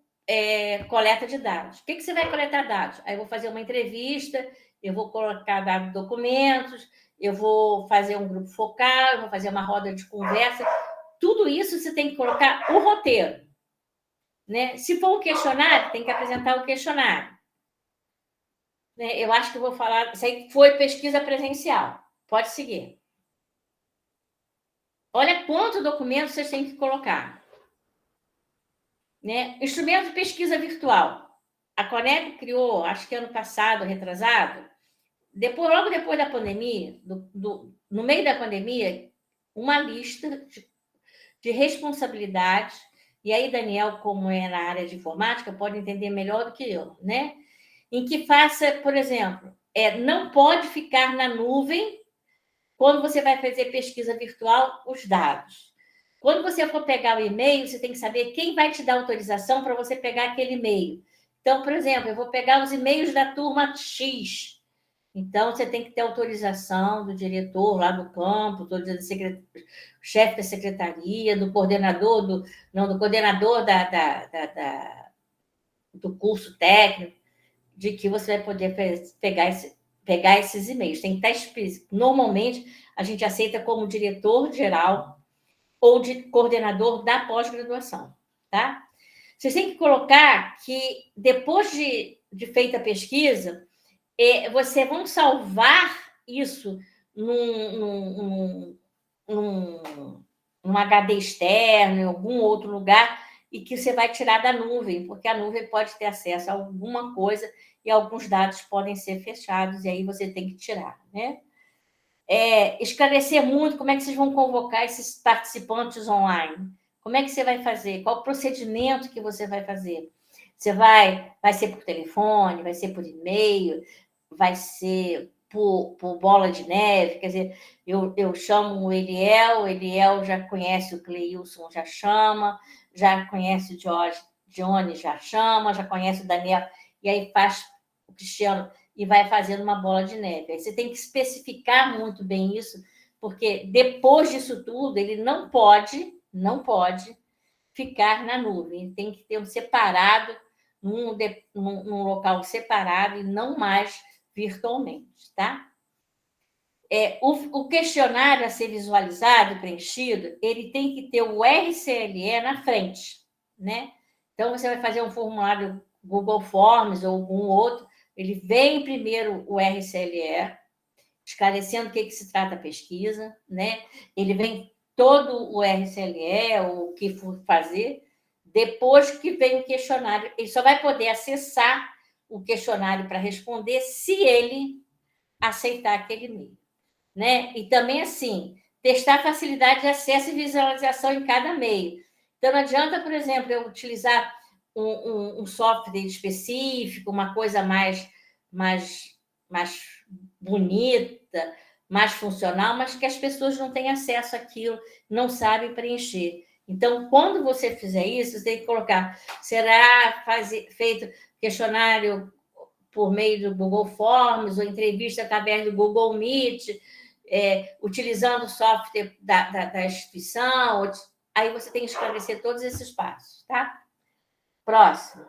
coleta de dados. O que você vai coletar dados? Aí eu vou fazer uma entrevista, eu vou colocar dados, documentos, eu vou fazer um grupo focal, eu vou fazer uma roda de conversa. Tudo isso você tem que colocar o roteiro, né? Se for um questionário, tem que apresentar o questionário. Eu acho que eu vou falar... Isso aí foi pesquisa presencial. Pode seguir. Olha quanto documento vocês têm que colocar. Né? Instrumento de pesquisa virtual. A Conep criou, acho que ano passado, retrasado, logo depois da pandemia, no meio da pandemia, uma lista de responsabilidades. E aí, Daniel, como é na área de informática, pode entender melhor do que eu, né? Em que faça, por exemplo, não pode ficar na nuvem quando você vai fazer pesquisa virtual os dados. Quando você for pegar o e-mail, você tem que saber quem vai te dar autorização para você pegar aquele e-mail. Então, por exemplo, eu vou pegar os e-mails da turma X. Então, você tem que ter autorização do diretor lá do campo, do chefe da secretaria, do coordenador, do coordenador do curso técnico, de que você vai poder pegar esses e-mails. Tem que estar explícito. Normalmente, a gente aceita como diretor-geral ou de coordenador da pós-graduação, tá? Vocês têm que colocar que, depois de feita a pesquisa, vocês vão salvar isso num HD externo, em algum outro lugar, e que você vai tirar da nuvem, porque a nuvem pode ter acesso a alguma coisa e alguns dados podem ser fechados, e aí você tem que tirar, né? Esclarecer muito como é que vocês vão convocar esses participantes online. Como é que você vai fazer? Qual o procedimento que você vai fazer? Você vai ser por telefone, vai ser por e-mail, vai ser por bola de neve, quer dizer, eu chamo o Eliel já conhece o Cleilson, já chama, já conhece o Johnny, já chama, já conhece o Daniel, e aí faz o Cristiano e vai fazendo uma bola de neve. Aí você tem que especificar muito bem isso, porque depois disso tudo, ele não pode ficar na nuvem, ele tem que ter um separado, num local separado e não mais virtualmente, tá? O questionário a ser visualizado e preenchido, ele tem que ter o RCLE na frente, né? Então, você vai fazer um formulário Google Forms ou algum outro, ele vem primeiro o RCLE, esclarecendo o que se trata a pesquisa, né? Ele vem todo o RCLE, o que for fazer, depois que vem o questionário. Ele só vai poder acessar o questionário para responder se ele aceitar aquele e-mail. né? E também, assim, testar a facilidade de acesso e visualização em cada meio. Então, não adianta, por exemplo, eu utilizar um software específico, uma coisa mais bonita, mais funcional, mas que as pessoas não têm acesso àquilo, não sabem preencher. Então, quando você fizer isso, você tem que colocar, será feito questionário por meio do Google Forms ou entrevista através do Google Meet, utilizando o software da instituição. Aí você tem que esclarecer todos esses passos, tá? Próximo.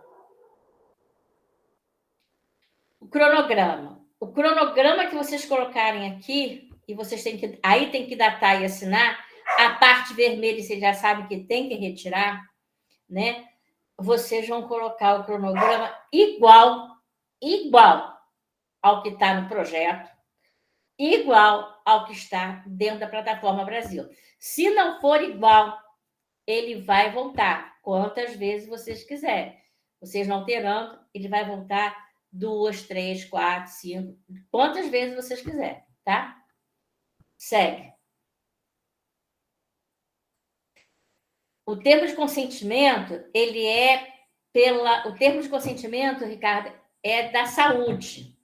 O cronograma. O cronograma que vocês colocarem aqui, e vocês têm que. Aí tem que datar e assinar. A parte vermelha, vocês já sabem que tem que retirar, né? Vocês vão colocar o cronograma igual ao que está no projeto, igual ao que está dentro da plataforma Brasil. Se não for igual, ele vai voltar quantas vezes vocês quiserem. Vocês não alterando, ele vai voltar 2, 3, 4, 5, quantas vezes vocês quiserem, tá? Segue. O termo de consentimento, o termo de consentimento, Ricardo, é da saúde.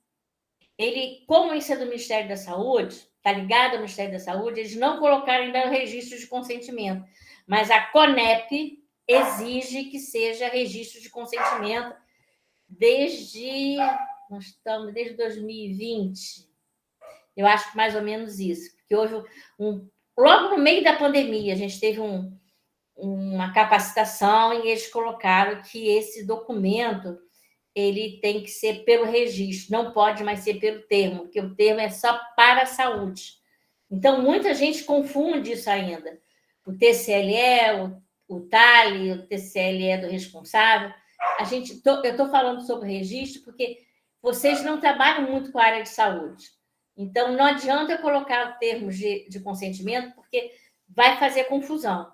Ele, como isso é do Ministério da Saúde, está ligado ao Ministério da Saúde, eles não colocaram ainda o registro de consentimento, mas a CONEP exige que seja registro de consentimento desde 2020. Eu acho que mais ou menos isso, porque houve logo no meio da pandemia, a gente teve uma capacitação e eles colocaram que esse documento ele tem que ser pelo registro, não pode mais ser pelo termo, porque o termo é só para a saúde. Então, muita gente confunde isso ainda. O TCLE, o TALE, o TCLE do responsável. Eu estou falando sobre o registro porque vocês não trabalham muito com a área de saúde. Então, não adianta eu colocar termos de consentimento, porque vai fazer confusão.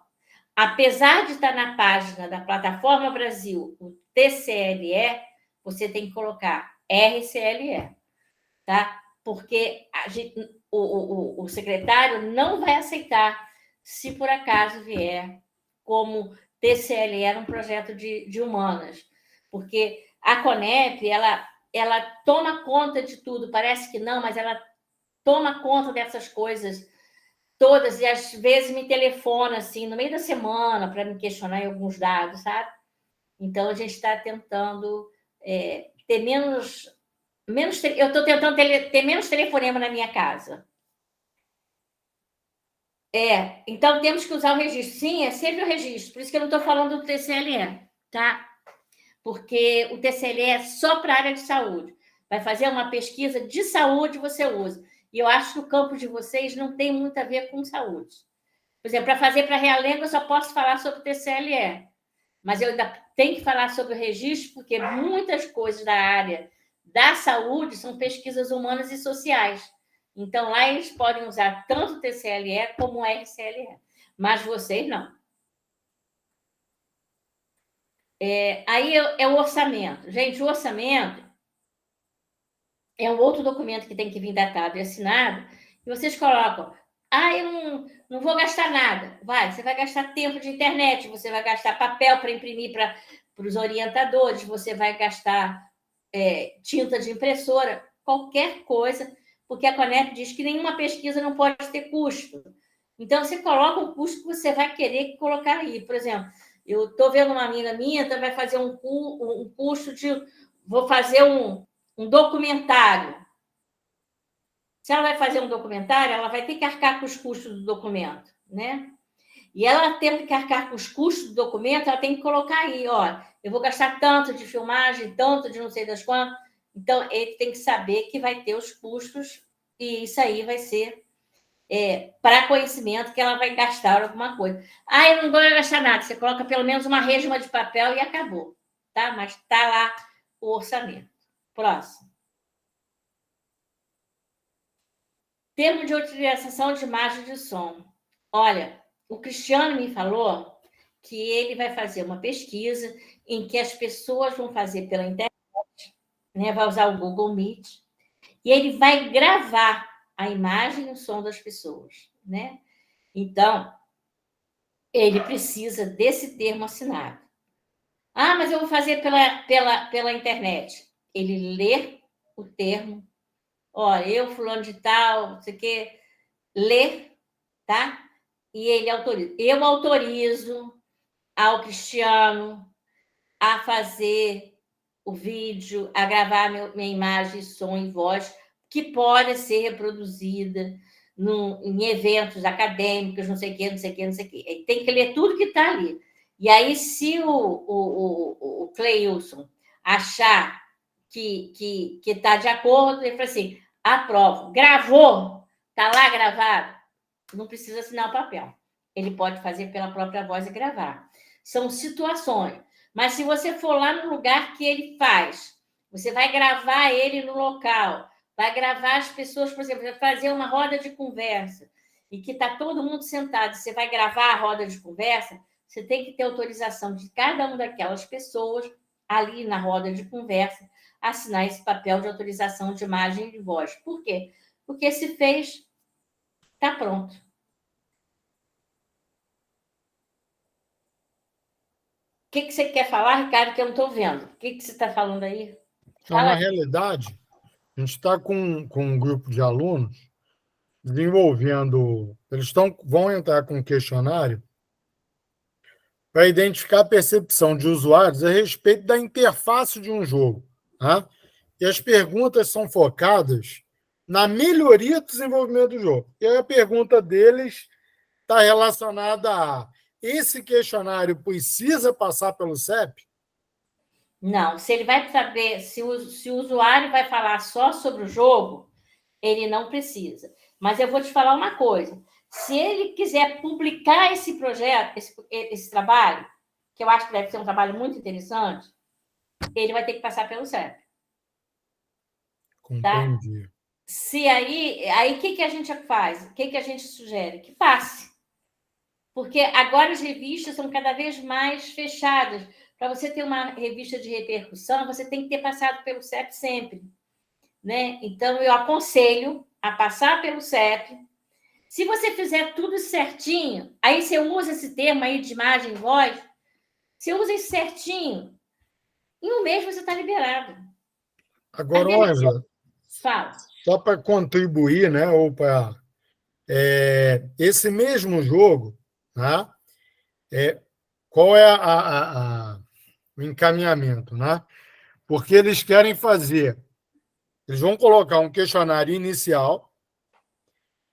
Apesar de estar na página da Plataforma Brasil, o TCLE, você tem que colocar RCLE, tá? Porque o secretário não vai aceitar se por acaso vier como TCLE um projeto de humanas, porque a CONEP, ela toma conta de tudo, parece que não, mas ela toma conta dessas coisas todas, e às vezes me telefona assim, no meio da semana, para me questionar em alguns dados, sabe? Então, a gente está tentando ter menos. Eu estou tentando ter menos telefonema na minha casa. Então temos que usar o registro. Sim, é sempre o registro. Por isso que eu não estou falando do TCLE, tá? Porque o TCLE é só para a área de saúde. Vai fazer uma pesquisa de saúde, você usa. E eu acho que o campo de vocês não tem muito a ver com saúde. Por exemplo, para fazer para a Realengo, eu só posso falar sobre o TCLE. Mas eu ainda tenho que falar sobre o registro, porque muitas coisas da área da saúde são pesquisas humanas e sociais. Então, lá eles podem usar tanto o TCLE como o RCLE, mas vocês não. Aí é o orçamento. Gente, o orçamento é um outro documento que tem que vir datado e assinado, e vocês colocam, eu não vou gastar nada. Você vai gastar tempo de internet, você vai gastar papel para imprimir para os orientadores, você vai gastar tinta de impressora, qualquer coisa, porque a CONEP diz que nenhuma pesquisa não pode ter custo. Então, você coloca o custo que você vai querer colocar aí. Por exemplo, eu estou vendo uma amiga minha que vai fazer um custo de... Vou fazer um documentário. Se ela vai fazer um documentário, ela vai ter que arcar com os custos do documento, né? E ela tendo que arcar com os custos do documento, ela tem que colocar aí, eu vou gastar tanto de filmagem, tanto de não sei das quantas. Então, ele tem que saber que vai ter os custos e isso aí vai ser para conhecimento que ela vai gastar alguma coisa. Eu não vou gastar nada. Você coloca pelo menos uma resma de papel e acabou, tá? Mas está lá o orçamento. Próximo. Termo de utilização de imagem de som. Olha, o Cristiano me falou que ele vai fazer uma pesquisa em que as pessoas vão fazer pela internet, né? Vai usar o Google Meet, e ele vai gravar a imagem e o som das pessoas, né? Então, ele precisa desse termo assinado. Ah, mas eu vou fazer pela internet. Ele lê o termo. Olha, eu, fulano de tal, não sei o quê, lê, tá? E ele autoriza. Eu autorizo ao Cristiano a fazer o vídeo, a gravar minha imagem, som e voz, que pode ser reproduzida em eventos acadêmicos, não sei o quê, não sei o quê, não sei o quê. Ele tem que ler tudo que está ali. E aí, se o Cleilson achar que está de acordo, ele fala assim, aprovo. Gravou, está lá gravado, não precisa assinar o papel. Ele pode fazer pela própria voz e gravar. São situações. Mas se você for lá no lugar que ele faz, você vai gravar ele no local, vai gravar as pessoas, por exemplo, vai fazer uma roda de conversa e que está todo mundo sentado, você vai gravar a roda de conversa, você tem que ter autorização de cada uma daquelas pessoas ali na roda de conversa assinar esse papel de autorização de imagem e de voz. Por quê? Porque se fez, está pronto. O que você quer falar, Ricardo, que eu não estou vendo? O que você está falando aí? Então, na Fala. realidade, a gente está com um grupo de alunos desenvolvendo. Vão entrar com um questionário para identificar a percepção de usuários a respeito da interface de um jogo. Tá? E as perguntas são focadas na melhoria do desenvolvimento do jogo. E a pergunta deles está relacionada a esse questionário precisa passar pelo CEP? Não, se ele vai saber, se o usuário vai falar só sobre o jogo, ele não precisa. Mas eu vou te falar uma coisa: se ele quiser publicar esse projeto, esse trabalho, que eu acho que deve ser um trabalho muito interessante, ele vai ter que passar pelo CEP. Tá? Compreendi. Se aí o que a gente faz? O que a gente sugere? Que passe. Porque agora as revistas são cada vez mais fechadas. Para você ter uma revista de repercussão, você tem que ter passado pelo CEP sempre. Né? Então, eu aconselho a passar pelo CEP. Se você fizer tudo certinho, aí você usa esse termo aí de imagem e voz, você usa isso certinho, em um mês você está liberado. Agora, Ângela, Fala. só para contribuir, né, ou para esse mesmo jogo, né, qual é o encaminhamento? Né? Porque eles querem fazer, eles vão colocar um questionário inicial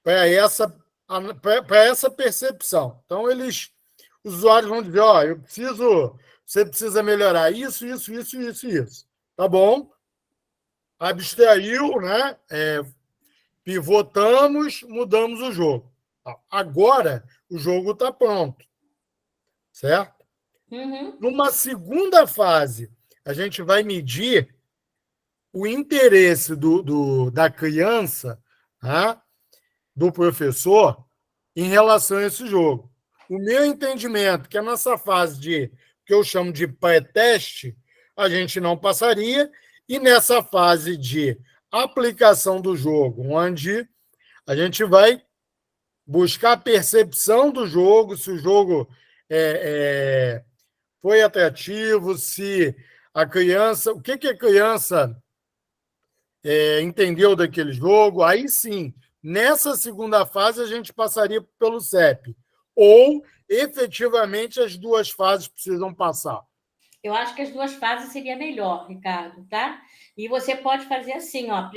para essa percepção. Então, os usuários vão dizer, você precisa melhorar isso, isso, isso, isso, isso. Tá bom? Abstraiu, né? Pivotamos, mudamos o jogo. Agora, o jogo está pronto, certo? Uhum. Numa segunda fase, a gente vai medir o interesse da criança, né, do professor, em relação a esse jogo. O meu entendimento que é nessa fase que eu chamo de pré-teste, a gente não passaria, e nessa fase de aplicação do jogo, onde a gente vai buscar a percepção do jogo, se o jogo foi atrativo, se a criança, o que a criança entendeu daquele jogo, aí sim, nessa segunda fase a gente passaria pelo CEP. Ou, efetivamente, as duas fases precisam passar. Eu acho que as duas fases seria melhor, Ricardo, tá? E você pode fazer assim, ó,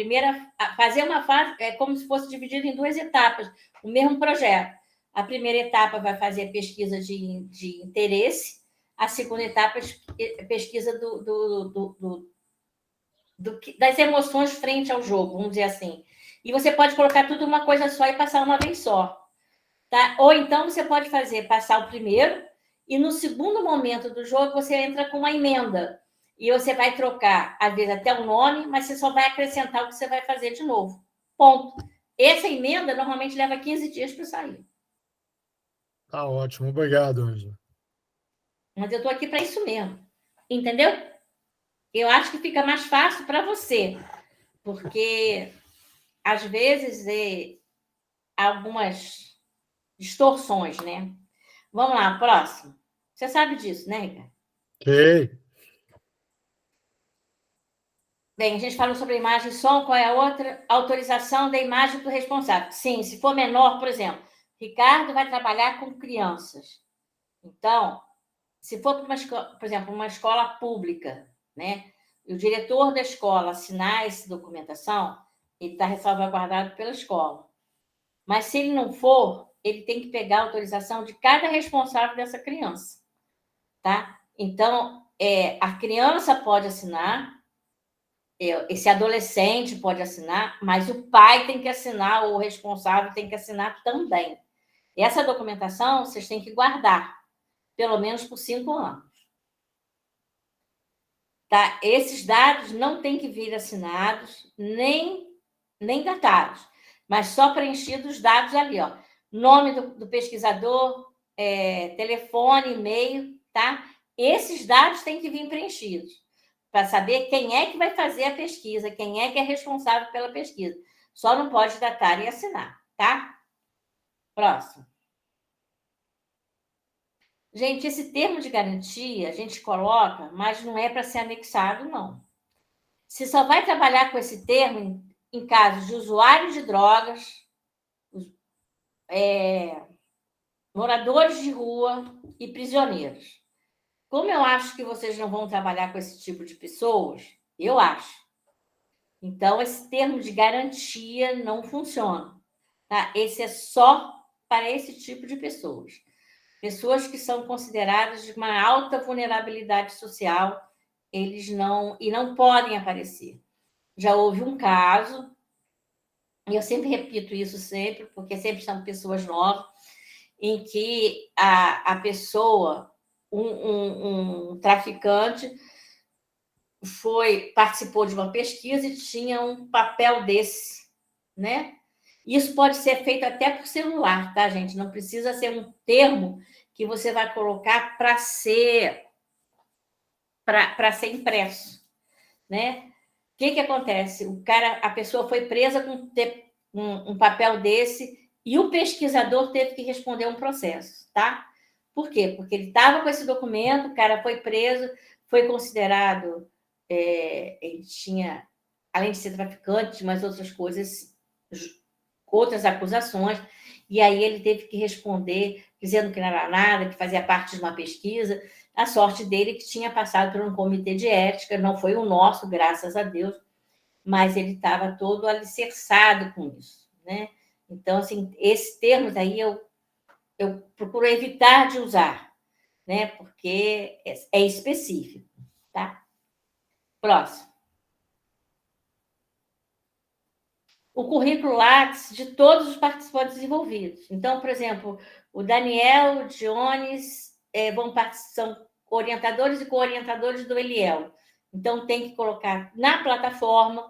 fazer uma fase é como se fosse dividido em duas etapas, o mesmo projeto. A primeira etapa vai fazer pesquisa de interesse, a segunda etapa é pesquisa das emoções frente ao jogo, vamos dizer assim. E você pode colocar tudo uma coisa só e passar uma vez só. Tá? Ou então você pode passar o primeiro, e no segundo momento do jogo você entra com uma emenda. E você vai trocar, às vezes, até o nome, mas você só vai acrescentar o que você vai fazer de novo. Ponto. Essa emenda normalmente leva 15 dias para sair. Tá ótimo, obrigado, Ângela. Mas eu estou aqui para isso mesmo. Entendeu? Eu acho que fica mais fácil para você, porque às vezes, algumas distorções, né? Vamos lá, próximo. Você sabe disso, né, Ricardo? Ok. Bem, a gente falou sobre a imagem e som, qual é a outra? Autorização da imagem do responsável. Sim, se for menor, por exemplo, Ricardo vai trabalhar com crianças. Então, se for para uma escola, por exemplo, uma escola pública, né? E o diretor da escola assinar essa documentação, ele está salvaguardado pela escola. Mas se ele não for, ele tem que pegar a autorização de cada responsável dessa criança, tá? Então, a criança pode assinar, esse adolescente pode assinar, mas o pai tem que assinar, ou o responsável tem que assinar também. E essa documentação vocês têm que guardar, pelo menos por 5 anos. Tá? Esses dados não têm que vir assinados, nem datados, mas só preenchidos os dados ali, ó. Nome do pesquisador, telefone, e-mail, tá? Esses dados têm que vir preenchidos, para saber quem é que vai fazer a pesquisa, quem é que é responsável pela pesquisa. Só não pode datar e assinar, tá? Próximo. Gente, esse termo de garantia a gente coloca, mas não é para ser anexado, não. Você só vai trabalhar com esse termo em casos de usuários de drogas, moradores de rua e prisioneiros. Como eu acho que vocês não vão trabalhar com esse tipo de pessoas, eu acho. Então, esse termo de garantia não funciona. Tá? Esse é só para esse tipo de pessoas. Pessoas que são consideradas de uma alta vulnerabilidade social, eles não podem aparecer. Já houve um caso, e eu sempre repito isso sempre, porque sempre são pessoas novas, em que a pessoa, um traficante, participou de uma pesquisa e tinha um papel desse, né? Isso pode ser feito até por celular, tá, gente? Não precisa ser um termo que você vai colocar para ser impresso, né? O que acontece? A pessoa foi presa com um papel desse e o pesquisador teve que responder um processo, tá? Por quê? Porque ele estava com esse documento, o cara foi preso, foi considerado, ele tinha, além de ser traficante, mas outras coisas, outras acusações, e aí ele teve que responder dizendo que não era nada, que fazia parte de uma pesquisa. A sorte dele é que tinha passado por um comitê de ética, não foi o nosso, graças a Deus, mas ele estava todo alicerçado com isso, né? Então, assim, esses termos aí eu procuro evitar de usar, né? Porque é específico, tá? Próximo. O currículo Lattes de todos os participantes envolvidos. Então, por exemplo, o Daniel, o Jones, são orientadores e co-orientadores do Eliel. Então, tem que colocar na plataforma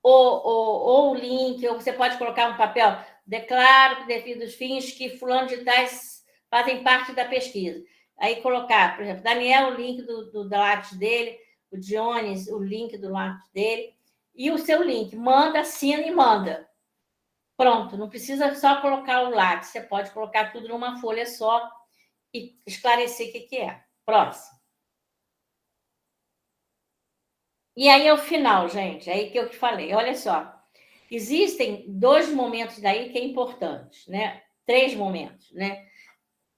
ou o link, ou você pode colocar um papel, declaro, por devido dos fins, que fulano de tais fazem parte da pesquisa. Aí colocar, por exemplo, Daniel, o link do Lattes dele, o Jones, o link do Lattes dele, e o seu link. Manda, assina e manda. Pronto, não precisa só colocar o Lattes, você pode colocar tudo numa folha só e esclarecer o que é. Próximo. E aí é o final, gente, é aí que eu te falei. Olha só, existem 2 momentos daí que é importante, né? 3 momentos, né?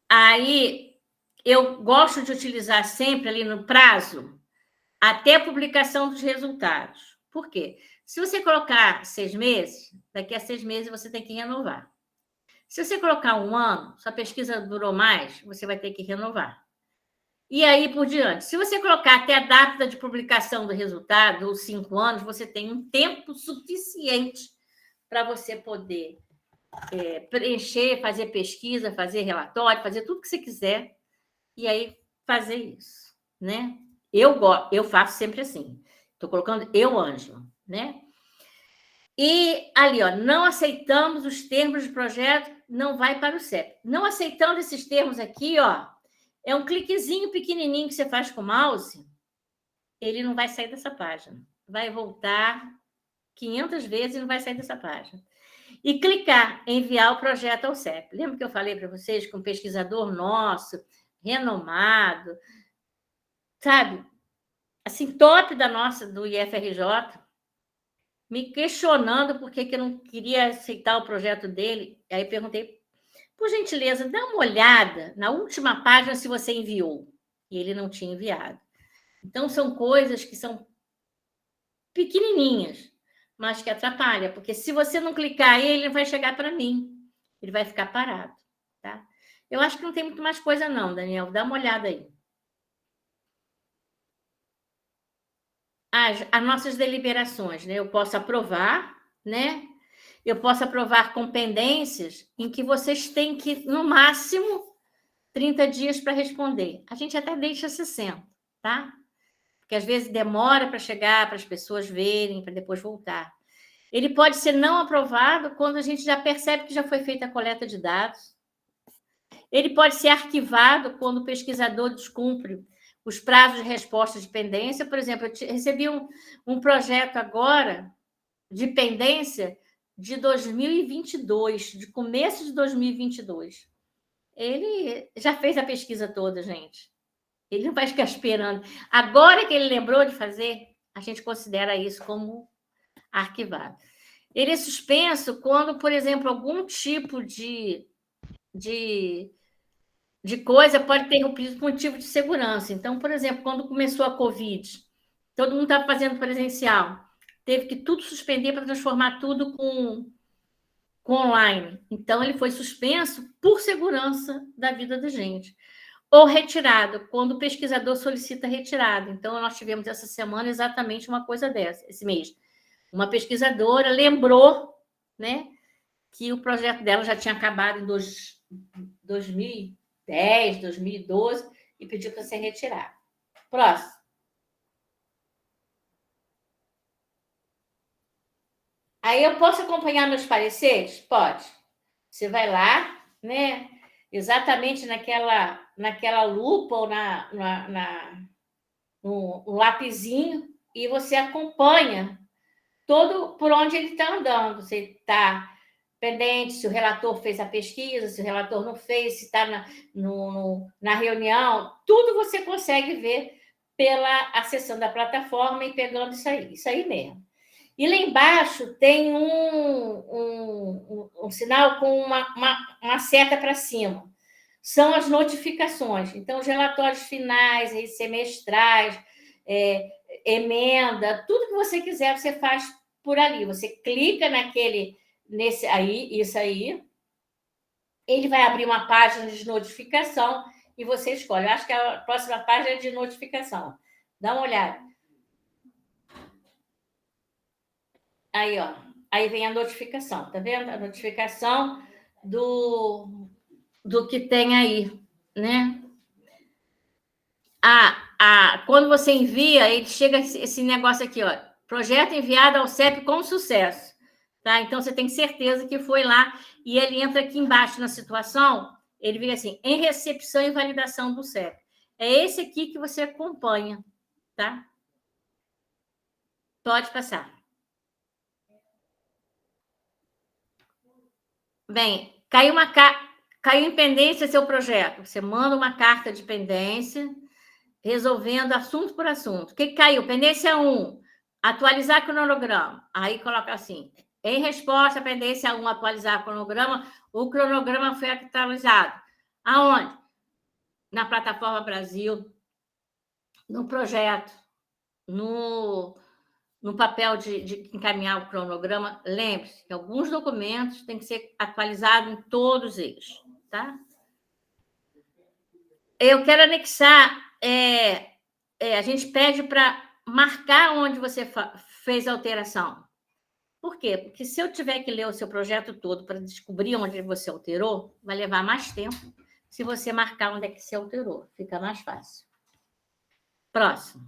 Aí eu gosto de utilizar sempre ali no prazo até a publicação dos resultados. Por quê? Se você colocar 6 meses, daqui a 6 meses você tem que renovar. Se você colocar 1 ano, sua pesquisa durou mais, você vai ter que renovar. E aí por diante. Se você colocar até a data de publicação do resultado, ou 5 anos, você tem um tempo suficiente para você poder preencher, fazer pesquisa, fazer relatório, fazer tudo que você quiser, e aí fazer isso, né? Eu faço sempre assim. Estou colocando eu, Ângela, né? E ali, ó, não aceitamos os termos de projeto, não vai para o CEP. Não aceitando esses termos aqui, ó, é um cliquezinho pequenininho que você faz com o mouse, ele não vai sair dessa página. Vai voltar 500 vezes e não vai sair dessa página. E clicar em enviar o projeto ao CEP. Lembra que eu falei para vocês que um pesquisador nosso, renomado, sabe, assim, top do IFRJ, me questionando por que eu não queria aceitar o projeto dele. Aí perguntei, por gentileza, dá uma olhada na última página se você enviou. E ele não tinha enviado. Então, são coisas que são pequenininhas, mas que atrapalham, porque se você não clicar aí, ele não vai chegar para mim. Ele vai ficar parado, tá? Eu acho que não tem muito mais coisa não, Daniel. Dá uma olhada aí. As nossas deliberações, né? Eu posso aprovar, né? Eu posso aprovar com pendências em que vocês têm que, no máximo, 30 dias para responder. A gente até deixa 60, tá? Porque às vezes demora para chegar, para as pessoas verem, para depois voltar. Ele pode ser não aprovado quando a gente já percebe que já foi feita a coleta de dados. Ele pode ser arquivado quando o pesquisador descumpre os prazos de resposta de pendência. Por exemplo, eu recebi um projeto agora de pendência de 2022, de começo de 2022. Ele já fez a pesquisa toda, gente. Ele não vai ficar esperando. Agora que ele lembrou de fazer, a gente considera isso como arquivado. Ele é suspenso quando, por exemplo, algum tipo de coisa pode ter interrompido por motivo de segurança. Então, por exemplo, quando começou a Covid, todo mundo estava fazendo presencial, teve que tudo suspender para transformar tudo com online. Então, ele foi suspenso por segurança da vida da gente. Ou retirado, quando o pesquisador solicita retirada. Então, nós tivemos essa semana exatamente uma coisa dessa, esse mês. Uma pesquisadora lembrou, né, que o projeto dela já tinha acabado em 2010, 2012, e pediu para ser retirado. Próximo. Aí eu posso acompanhar meus pareceres? Pode. Você vai lá, né? Exatamente naquela lupa ou no lapisinho, e você acompanha todo por onde ele está andando. Você está pendente, se o relator fez a pesquisa, se o relator não fez, se está na reunião, tudo você consegue ver pela acessão da plataforma e pegando isso aí mesmo. E lá embaixo tem um sinal com uma seta para cima. São as notificações. Então, os relatórios finais, semestrais, emenda, tudo que você quiser, você faz por ali. Você clica isso aí, ele vai abrir uma página de notificação e você escolhe. Eu acho que a próxima página é de notificação. Dá uma olhada. Aí, ó. Aí vem a notificação, tá vendo? A notificação do que tem aí, né? Quando você envia, ele chega esse negócio aqui, ó. Projeto enviado ao CEP com sucesso. Tá? Então, você tem certeza que foi lá e ele entra aqui embaixo na situação, ele vira assim, em recepção e validação do CEP. É esse aqui que você acompanha, tá? Pode passar. Bem, caiu em pendência seu projeto. Você manda uma carta de pendência, resolvendo assunto por assunto. O que caiu? Pendência 1, atualizar cronograma. Aí coloca assim, em resposta à pendência 1, atualizar cronograma, o cronograma foi atualizado. Aonde? Na plataforma Brasil, no projeto, no papel de encaminhar o cronograma. Lembre-se que alguns documentos têm que ser atualizados em todos eles, tá? Eu quero anexar, a gente pede para marcar onde você fez a alteração. Por quê? Porque se eu tiver que ler o seu projeto todo para descobrir onde você alterou, vai levar mais tempo se você marcar onde é que você alterou. Fica mais fácil. Próximo.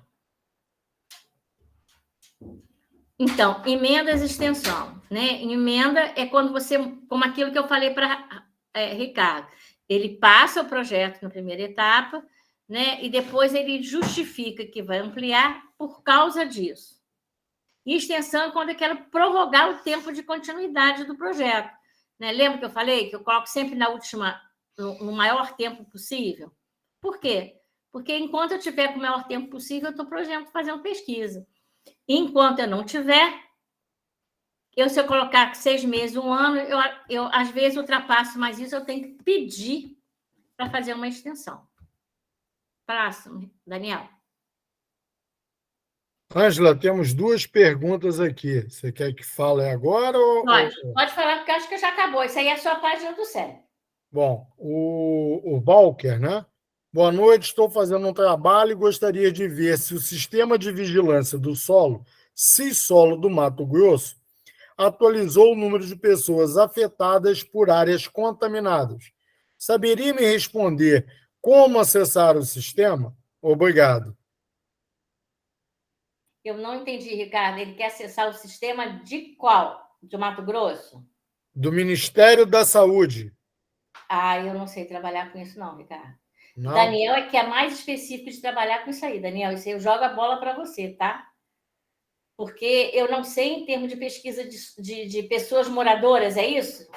Então, emendas e extensão, né? Emenda é quando você, como aquilo que eu falei para Ricardo, ele passa o projeto na primeira etapa, né? E depois ele justifica que vai ampliar por causa disso. E extensão é quando eu quero prorrogar o tempo de continuidade do projeto. Né? Lembra que eu falei que eu coloco sempre no maior tempo possível? Por quê? Porque enquanto eu tiver com o maior tempo possível, eu estou, por exemplo, fazendo pesquisa. Enquanto eu não tiver, se eu colocar 6 meses, 1 ano, eu às vezes ultrapasso, mas isso eu tenho que pedir para fazer uma extensão. Próximo, Daniel. Ângela, temos 2 perguntas aqui. Você quer que fale agora? Pode falar, porque acho que já acabou. Isso aí é a sua página do CEP. Bom, o Walker, né? Boa noite, estou fazendo um trabalho e gostaria de ver se o sistema de vigilância do solo, CISolo do Mato Grosso, atualizou o número de pessoas afetadas por áreas contaminadas. Saberia me responder como acessar o sistema? Obrigado. Eu não entendi, Ricardo. Ele quer acessar o sistema de qual? De Mato Grosso? Do Ministério da Saúde. Eu não sei trabalhar com isso, não, Ricardo. Não. Daniel é que é mais específico de trabalhar com isso aí, Daniel. Isso aí eu jogo a bola para você, tá? Porque eu não sei em termos de pesquisa de pessoas moradoras, é isso?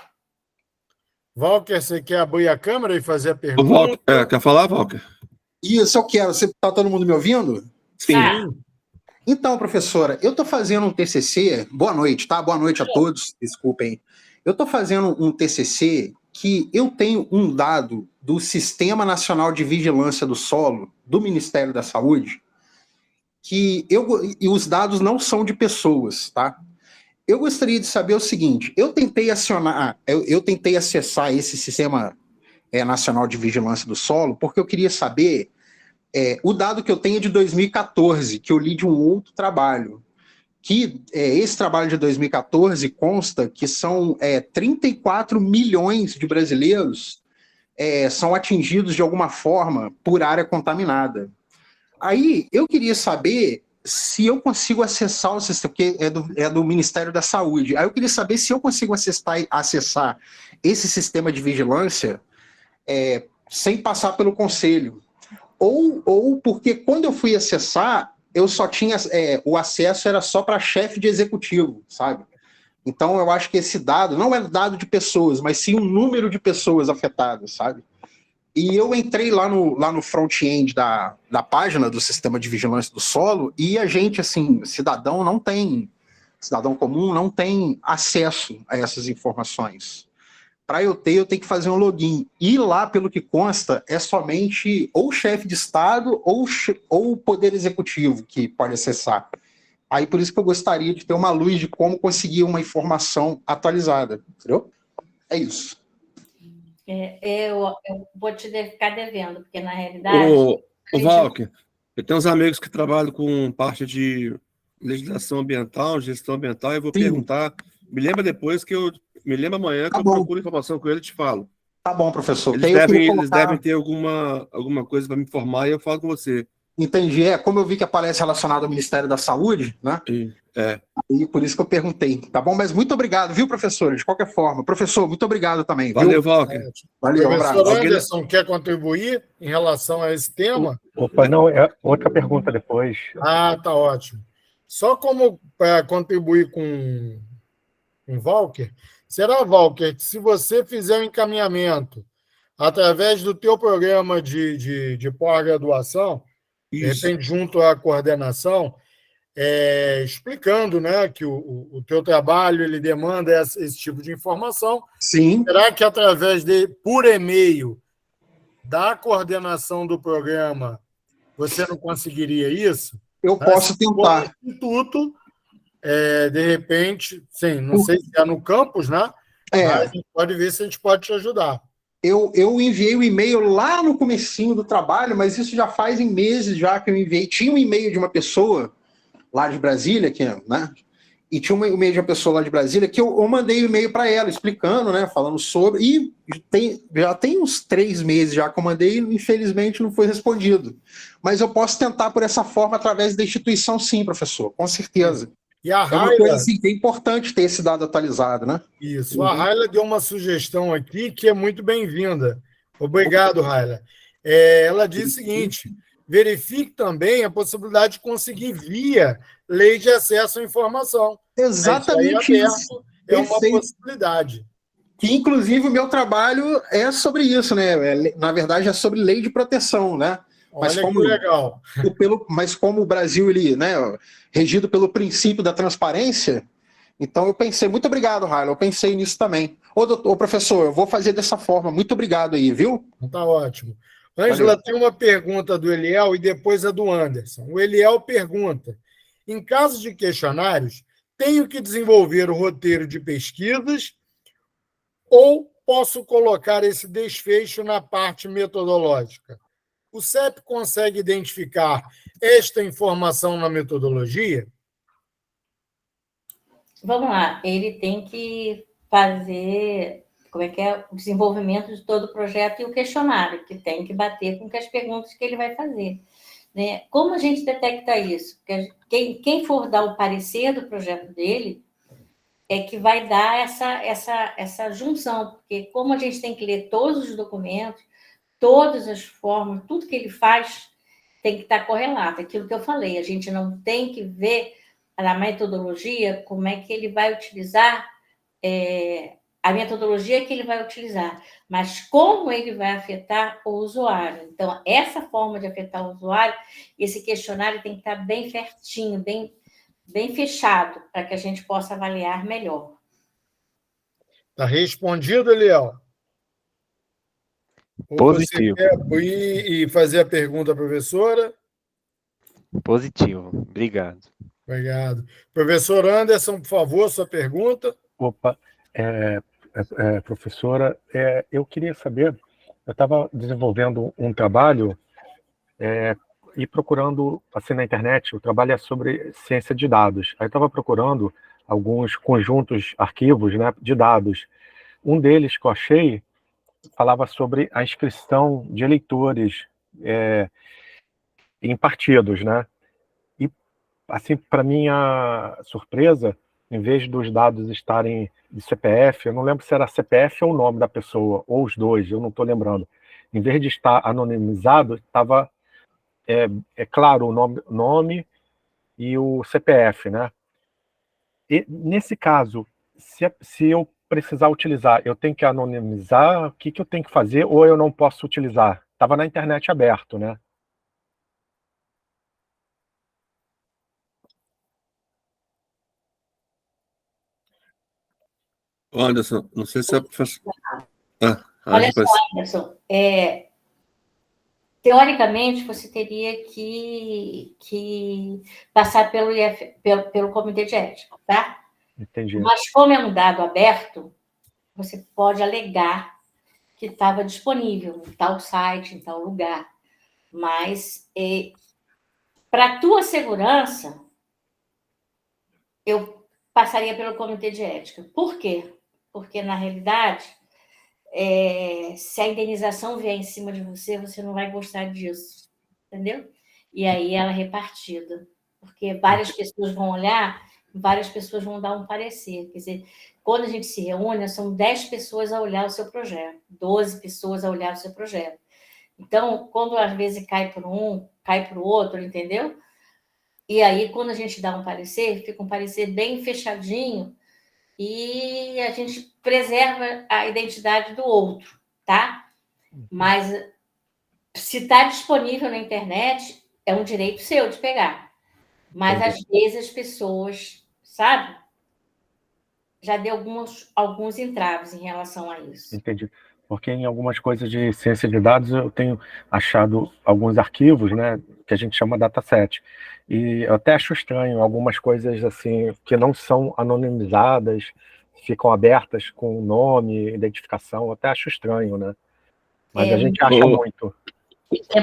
Walker, você quer abrir a câmera e fazer a pergunta? Walker, quer falar, Walker? Isso, eu quero. Está todo mundo me ouvindo? Sim. Então, professora, eu estou fazendo um TCC... Boa noite, tá? Boa noite a todos. Desculpem. Eu estou fazendo um TCC que eu tenho um dado do Sistema Nacional de Vigilância do Solo, do Ministério da Saúde, e os dados não são de pessoas, tá? Eu gostaria de saber o seguinte, eu tentei acessar esse Sistema Nacional de Vigilância do Solo porque eu queria saber o dado que eu tenho é de 2014, que eu li de um outro trabalho, que esse trabalho de 2014 consta que são 34 milhões de brasileiros são atingidos de alguma forma por área contaminada. Aí eu queria saber se eu consigo acessar o sistema, porque é do Ministério da Saúde. Aí eu queria saber se eu consigo acessar esse sistema de vigilância sem passar pelo conselho. Ou porque quando eu fui acessar, eu só tinha... o acesso era só para chefe de executivo, sabe? Então eu acho que esse dado não é dado de pessoas, mas sim um número de pessoas afetadas, sabe? E eu entrei lá no front-end da página do Sistema de Vigilância do Solo e a gente, assim, cidadão comum não tem acesso a essas informações. Para eu tenho que fazer um login. E lá, pelo que consta, é somente ou chefe de Estado ou o Poder Executivo que pode acessar. Aí por isso que eu gostaria de ter uma luz de como conseguir uma informação atualizada. Entendeu? É isso. Eu vou te ficar devendo, porque na realidade... O Walker, eu tenho uns amigos que trabalham com parte de legislação ambiental, gestão ambiental, e eu vou perguntar, me lembra amanhã que eu procuro informação com ele e te falo. Tá bom, professor. Eles devem ter alguma coisa para me informar e eu falo com você. Entendi. Como eu vi que aparece relacionado ao Ministério da Saúde, né? E por isso que eu perguntei. Tá bom? Mas muito obrigado, viu, professor? De qualquer forma. Professor, muito obrigado também. Valeu, viu? Walker. Valeu, professor Anderson, quer contribuir em relação a esse tema? Opa, não, é outra pergunta depois. Tá ótimo. Só como para contribuir com o Walker, será, Walker, que se você fizer um encaminhamento através do teu programa de pós-graduação, de repente junto à coordenação, explicando, né, que o teu trabalho ele demanda esse tipo de informação. Sim. Será que através por e-mail da coordenação do programa você não conseguiria isso? Eu posso tentar. O instituto, de repente, sim, não sei se é no campus, né? Mas a gente pode ver se a gente pode te ajudar. Eu enviei o e-mail lá no comecinho do trabalho, mas isso já faz em meses já que eu enviei. Tinha um e-mail de uma pessoa lá de Brasília, né? E tinha um e-mail de uma pessoa lá de Brasília que eu mandei o e-mail para ela, explicando, né? Falando sobre. E já tem uns 3 meses já que eu mandei e, infelizmente, não foi respondido. Mas eu posso tentar por essa forma através da instituição, sim, professor, com certeza. E a uma coisa assim, que é importante ter esse dado atualizado, né? Isso. A Raila deu uma sugestão aqui que é muito bem-vinda. Obrigado, Raila. Ela diz o seguinte: verifique também a possibilidade de conseguir via lei de acesso à informação. Exatamente Isso aí isso. aberto, é uma Perfeito. possibilidade. Que, inclusive, o meu trabalho é sobre isso, né? Na verdade, é sobre lei de proteção, né? Olha que legal. Mas como o Brasil, ele, né, regido pelo princípio da transparência, então eu pensei, muito obrigado, Raila, eu pensei nisso também. Ô, professor, eu vou fazer dessa forma, muito obrigado aí, viu? Tá ótimo. Ângela, tem uma pergunta do Eliel e depois a do Anderson. O Eliel pergunta: em caso de questionários, tenho que desenvolver o roteiro de pesquisas ou posso colocar esse desfecho na parte metodológica? O CEP consegue identificar esta informação na metodologia? Vamos lá, ele tem que fazer, como é que é, o desenvolvimento de todo o projeto e o questionário, que tem que bater com as perguntas que ele vai fazer. Né? Como a gente detecta isso? Porque quem for dar o parecer do projeto dele é que vai dar essa junção, porque como a gente tem que ler todos os documentos, todas as formas, tudo que ele faz tem que estar correlato. Aquilo que eu falei, a gente não tem que ver na metodologia como é que ele vai utilizar a metodologia que ele vai utilizar, mas como ele vai afetar o usuário. Então, essa forma de afetar o usuário, esse questionário tem que estar bem certinho, bem fechado, para que a gente possa avaliar melhor. Está respondido, Eliel? Ou Positivo. você quer ir e fazer a pergunta à professora? Positivo. Obrigado. Obrigado. Professor Anderson, por favor, sua pergunta. Opa, professora, eu queria saber, eu estava desenvolvendo um trabalho e procurando, assim, na internet, o trabalho é sobre ciência de dados. Aí eu estava procurando alguns conjuntos, arquivos, né, de dados. Um deles que eu achei falava sobre a inscrição de eleitores em partidos, né? E, assim, para minha surpresa, em vez dos dados estarem de CPF, eu não lembro se era CPF ou o nome da pessoa, ou os dois, eu não estou lembrando. Em vez de estar anonimizado, estava, claro, o nome e o CPF, né? E, nesse caso, se eu precisar utilizar, eu tenho que anonimizar, o que eu tenho que fazer, ou eu não posso utilizar? Estava na internet aberto, né? Anderson, não sei se é professor. Olha só, Anderson, teoricamente, você teria que passar pelo comitê de ética, tá? Entendi. Mas como é um dado aberto, você pode alegar que estava disponível em tal site, em tal lugar. Mas, para a tua segurança, eu passaria pelo comitê de ética. Por quê? Porque, na realidade, se a indenização vier em cima de você, você não vai gostar disso, entendeu? E aí ela é repartida, porque várias pessoas vão olhar, várias pessoas vão dar um parecer. Quer dizer, quando a gente se reúne, são 10 pessoas a olhar o seu projeto, 12 pessoas a olhar o seu projeto. Então, quando às vezes cai para um, cai para o outro, entendeu? E aí, quando a gente dá um parecer, fica um parecer bem fechadinho e a gente preserva a identidade do outro, tá? Mas se está disponível na internet, é um direito seu de pegar. Mas às vezes as pessoas, sabe? Já deu alguns entraves em relação a isso. Entendi. Porque em algumas coisas de ciência de dados eu tenho achado alguns arquivos, né, que a gente chama dataset. E eu até acho estranho algumas coisas assim que não são anonimizadas, ficam abertas com nome, identificação, eu até acho estranho, né? Mas a gente acha muito.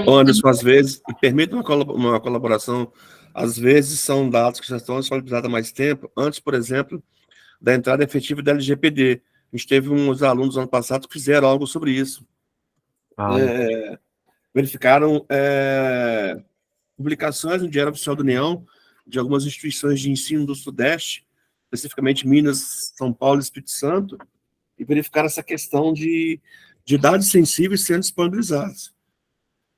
Anderson, às vezes, permite uma colaboração, às vezes são dados que já estão disponibilizados há mais tempo, antes, por exemplo, da entrada efetiva da LGPD. A gente teve uns alunos ano passado que fizeram algo sobre isso. Verificaram publicações no Diário Oficial da União de algumas instituições de ensino do Sudeste, especificamente Minas, São Paulo e Espírito Santo, e verificaram essa questão de dados sensíveis sendo disponibilizados.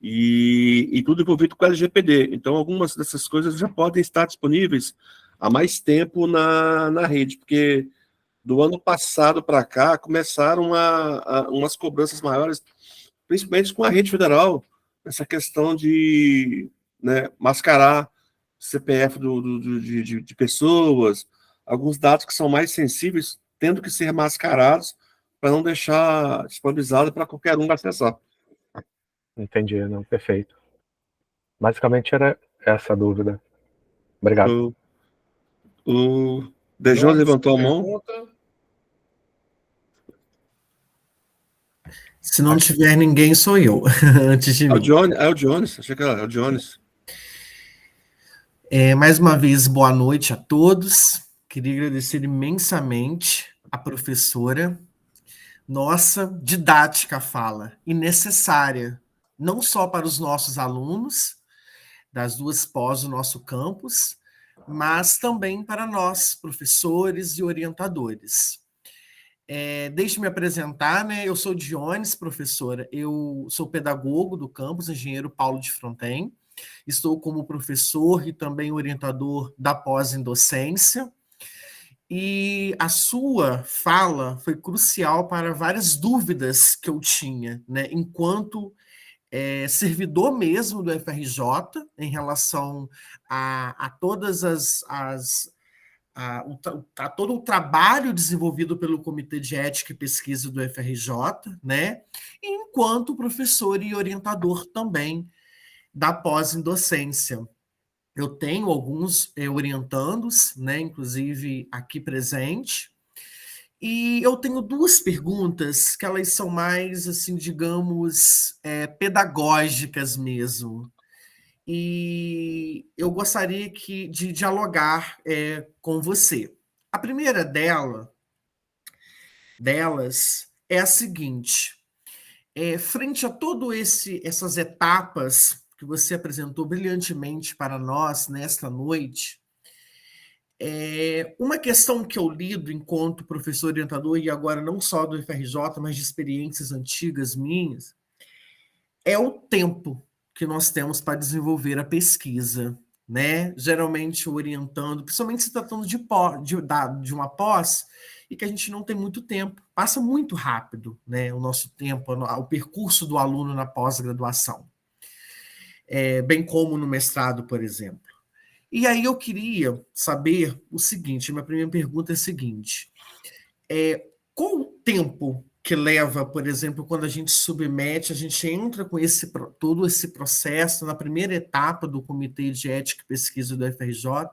e tudo envolvido com a LGPD. Então, algumas dessas coisas já podem estar disponíveis há mais tempo na rede, porque do ano passado para cá começaram umas cobranças maiores, principalmente com a rede federal, essa questão de, né, mascarar CPF de pessoas, alguns dados que são mais sensíveis tendo que ser mascarados para não deixar disponibilizado para qualquer um acessar. Entendi, não, perfeito. Basicamente era essa a dúvida. Obrigado. O Dejão levantou a mão. Se não tiver ninguém, sou eu, antes de mim. É o Jones, achei que era o Jones. Mais uma vez, boa noite a todos. Queria agradecer imensamente a professora. Nossa, didática fala e necessária, não só para os nossos alunos das duas pós do nosso campus, mas também para nós, professores e orientadores. Deixe-me me apresentar, né? Eu sou Dionis, professora. Eu sou pedagogo do campus, engenheiro Paulo de Fronten. Estou como professor e também orientador da pós em docência. E a sua fala foi crucial para várias dúvidas que eu tinha, né? Enquanto servidor mesmo do FRJ, em relação a todas a todo o trabalho desenvolvido pelo Comitê de Ética e Pesquisa do FRJ, né? Enquanto professor e orientador também da pós em docência. Eu tenho alguns orientandos, né? Inclusive aqui presente, e eu tenho duas perguntas que elas são mais, assim, digamos, pedagógicas mesmo. E eu gostaria de dialogar com você. A primeira delas é a seguinte: frente a todas essas etapas que você apresentou brilhantemente para nós nesta noite, uma questão que eu lido enquanto professor orientador, e agora não só do FRJ, mas de experiências antigas minhas, é o tempo que nós temos para desenvolver a pesquisa, né? Geralmente orientando, principalmente se tratando de uma pós, e que a gente não tem muito tempo, passa muito rápido, né? O nosso tempo, o percurso do aluno na pós-graduação, bem como no mestrado, por exemplo. E aí eu queria saber o seguinte, minha primeira pergunta é a seguinte: qual o tempo que leva, por exemplo, quando a gente entra com todo esse processo na primeira etapa do Comitê de Ética e Pesquisa do FRJ,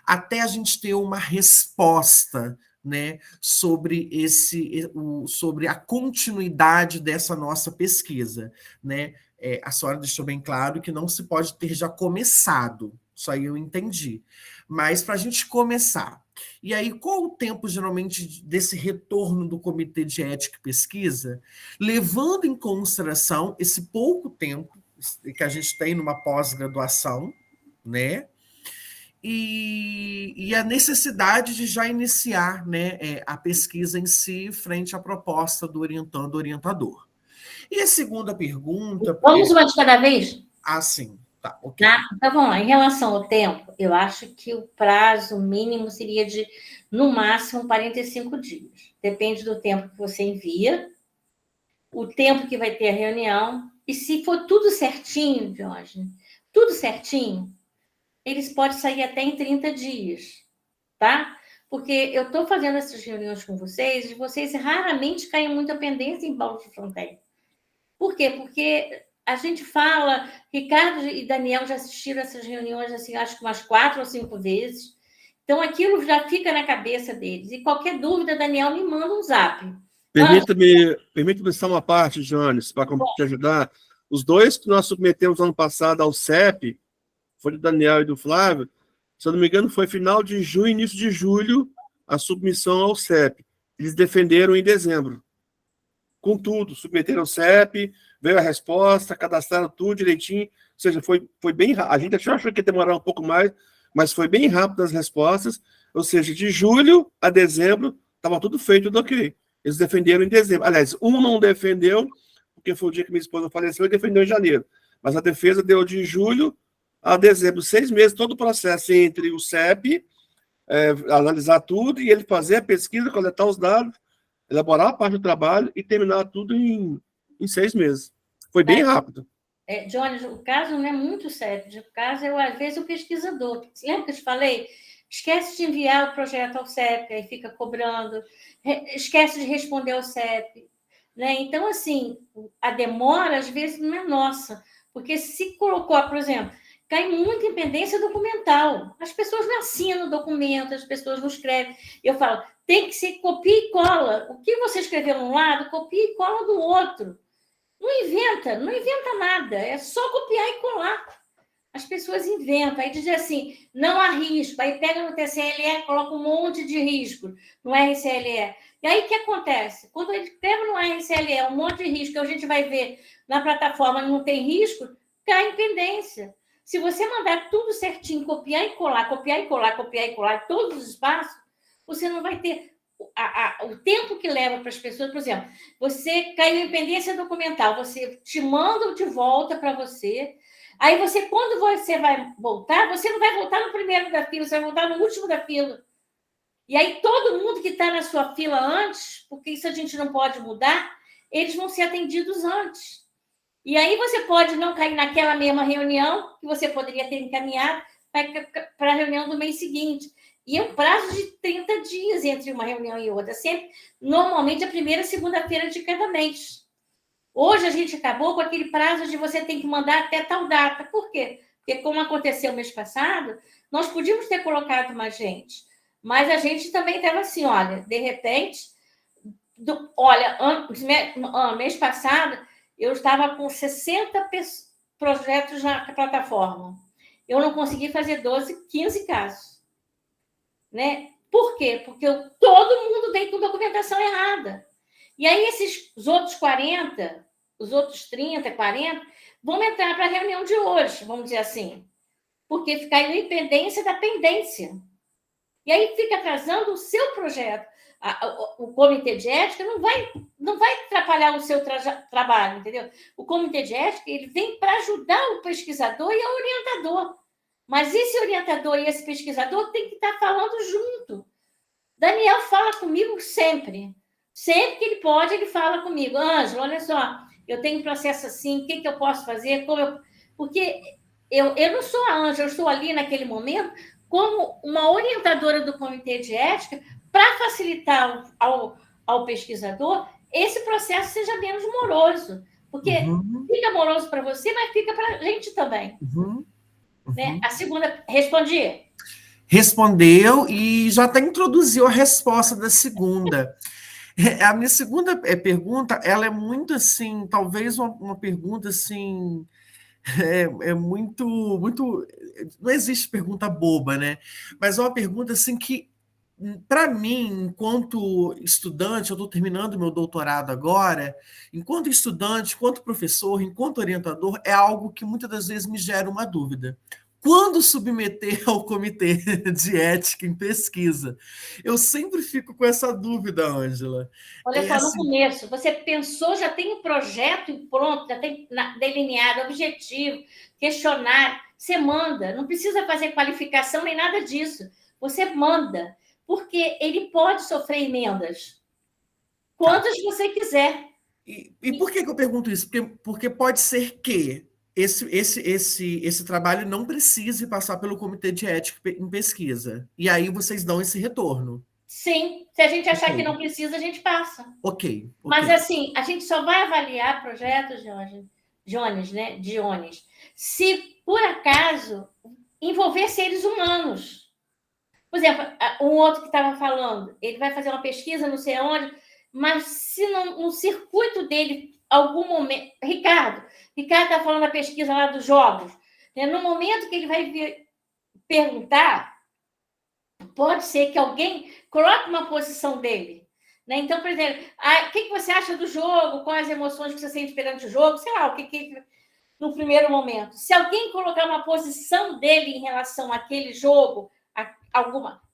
até a gente ter uma resposta, né, sobre a continuidade dessa nossa pesquisa, né? A senhora deixou bem claro que não se pode ter já começado, isso aí eu entendi. Mas para a gente começar, e aí qual o tempo geralmente desse retorno do Comitê de Ética e Pesquisa, levando em consideração esse pouco tempo que a gente tem numa pós-graduação, né? E a necessidade de já iniciar, né, a pesquisa em si frente à proposta do orientador. E a segunda pergunta... Vamos uma de cada vez? Sim. Tá, ok. Então, vamos lá. Em relação ao tempo, eu acho que o prazo mínimo seria de, no máximo, 45 dias. Depende do tempo que você envia, o tempo que vai ter a reunião, e se for tudo certinho, Diógenes, tudo certinho, eles podem sair até em 30 dias, tá? Porque eu estou fazendo essas reuniões com vocês, e vocês raramente caem muita pendência em Paulo de Fronten. Por quê? Porque a gente fala, Ricardo e Daniel já assistiram essas reuniões, assim, acho que umas 4 ou 5 vezes. Então, aquilo já fica na cabeça deles. E qualquer dúvida, Daniel me manda um zap. Permita-me só uma parte, Jones, para te ajudar. Os dois que nós submetemos ano passado ao CEP, foi do Daniel e do Flávio, se eu não me engano, foi final de junho, início de julho, a submissão ao CEP. Eles defenderam em dezembro. Com tudo, submeteram o CEP, veio a resposta, cadastraram tudo direitinho, ou seja, foi bem rápido. A gente achou que ia demorar um pouco mais, mas foi bem rápido as respostas, ou seja, de julho a dezembro, estava tudo feito do ok. Eles defenderam em dezembro. Aliás, um não defendeu, porque foi o dia que minha esposa faleceu, e defendeu em janeiro. Mas a defesa deu de julho a dezembro, 6 meses, todo o processo entre o CEP, analisar tudo e ele fazer a pesquisa, coletar os dados, elaborar a parte do trabalho e terminar tudo em 6 meses. Foi bem rápido. Jones, o caso não é muito sério. O caso é, às vezes, o pesquisador. Lembra que eu te falei? Esquece de enviar o projeto ao CEP, aí fica cobrando. Esquece de responder ao CEP. Né? Então, assim, a demora, às vezes, não é nossa. Porque se colocou, por exemplo, cai muita impendência documental. As pessoas não assinam o documento, as pessoas não escrevem. Eu falo, tem que ser copia e cola. O que você escreveu num lado, copia e cola do outro. Não inventa nada, é só copiar e colar. As pessoas inventam, aí dizem assim, não há risco, aí pega no TCLE, coloca um monte de risco no RCLE. E aí o que acontece? Quando ele escreve no RCLE um monte de risco, que a gente vai ver na plataforma não tem risco, cai em pendência. Se você mandar tudo certinho, copiar e colar, em todos os espaços, você não vai ter o tempo que leva para as pessoas. Por exemplo, você caiu em pendência documental, você te manda de volta para você. Aí você, quando você vai voltar, você não vai voltar no primeiro da fila, você vai voltar no último da fila. E aí todo mundo que está na sua fila antes, porque isso a gente não pode mudar, eles vão ser atendidos antes. E aí você pode não cair naquela mesma reunião que você poderia ter encaminhado para a reunião do mês seguinte. E é um prazo de 30 dias entre uma reunião e outra, sempre, normalmente, a primeira segunda-feira de cada mês. Hoje, a gente acabou com aquele prazo de você tem que mandar até tal data. Por quê? Porque, como aconteceu mês passado, nós podíamos ter colocado mais gente, mas a gente também estava assim, olha, de repente, mês passado, eu estava com 60 projetos na plataforma. Eu não consegui fazer 15 casos. Né? Por quê? Porque todo mundo vem com documentação errada. E aí, os outros 40, os outros 30, 40, vão entrar para a reunião de hoje, vamos dizer assim, porque fica em pendência da pendência. E aí fica atrasando o seu projeto. O comitê de ética não vai atrapalhar o seu trabalho, entendeu? O comitê de ética ele vem para ajudar o pesquisador e o orientador. Mas esse orientador e esse pesquisador tem que estar falando junto. Daniel fala comigo sempre. Sempre que ele pode, ele fala comigo. Ângela, olha só, eu tenho um processo assim, o que eu posso fazer? Porque eu não sou a Ângela, eu estou ali naquele momento como uma orientadora do comitê de ética para facilitar ao pesquisador esse processo seja menos moroso. Porque fica moroso para você, mas fica para a gente também. Né? A segunda, respondi? Respondeu e já até introduziu a resposta da segunda. A minha segunda pergunta, ela é muito assim, talvez uma pergunta assim, muito, não existe pergunta boba, né? Mas é uma pergunta assim que, para mim, enquanto estudante, eu estou terminando meu doutorado agora, enquanto estudante, enquanto professor, enquanto orientador, é algo que muitas das vezes me gera uma dúvida. Quando submeter ao comitê de ética em pesquisa? Eu sempre fico com essa dúvida, Ângela. Olha só, no começo, você pensou, já tem o projeto pronto, já tem delineado objetivo, questionário, você manda, não precisa fazer qualificação nem nada disso, você manda, porque ele pode sofrer emendas, quantas você quiser. E por que eu pergunto isso? Porque pode ser que esse trabalho não precise passar pelo comitê de ética em pesquisa. E aí vocês dão esse retorno. Sim, se a gente achar que não precisa, a gente passa. Ok. Mas, assim, a gente só vai avaliar projetos, Jones, se, por acaso, envolver seres humanos. Por exemplo, um outro que estava falando, ele vai fazer uma pesquisa, não sei aonde, mas se no circuito dele, algum momento... Ricardo está falando da pesquisa lá dos jogos. Né? No momento que ele vai perguntar, pode ser que alguém coloque uma posição dele. Né? Então, por exemplo, o que você acha do jogo? Quais as emoções que você sente perante o jogo? Sei lá, o que no primeiro momento. Se alguém colocar uma posição dele em relação àquele jogo,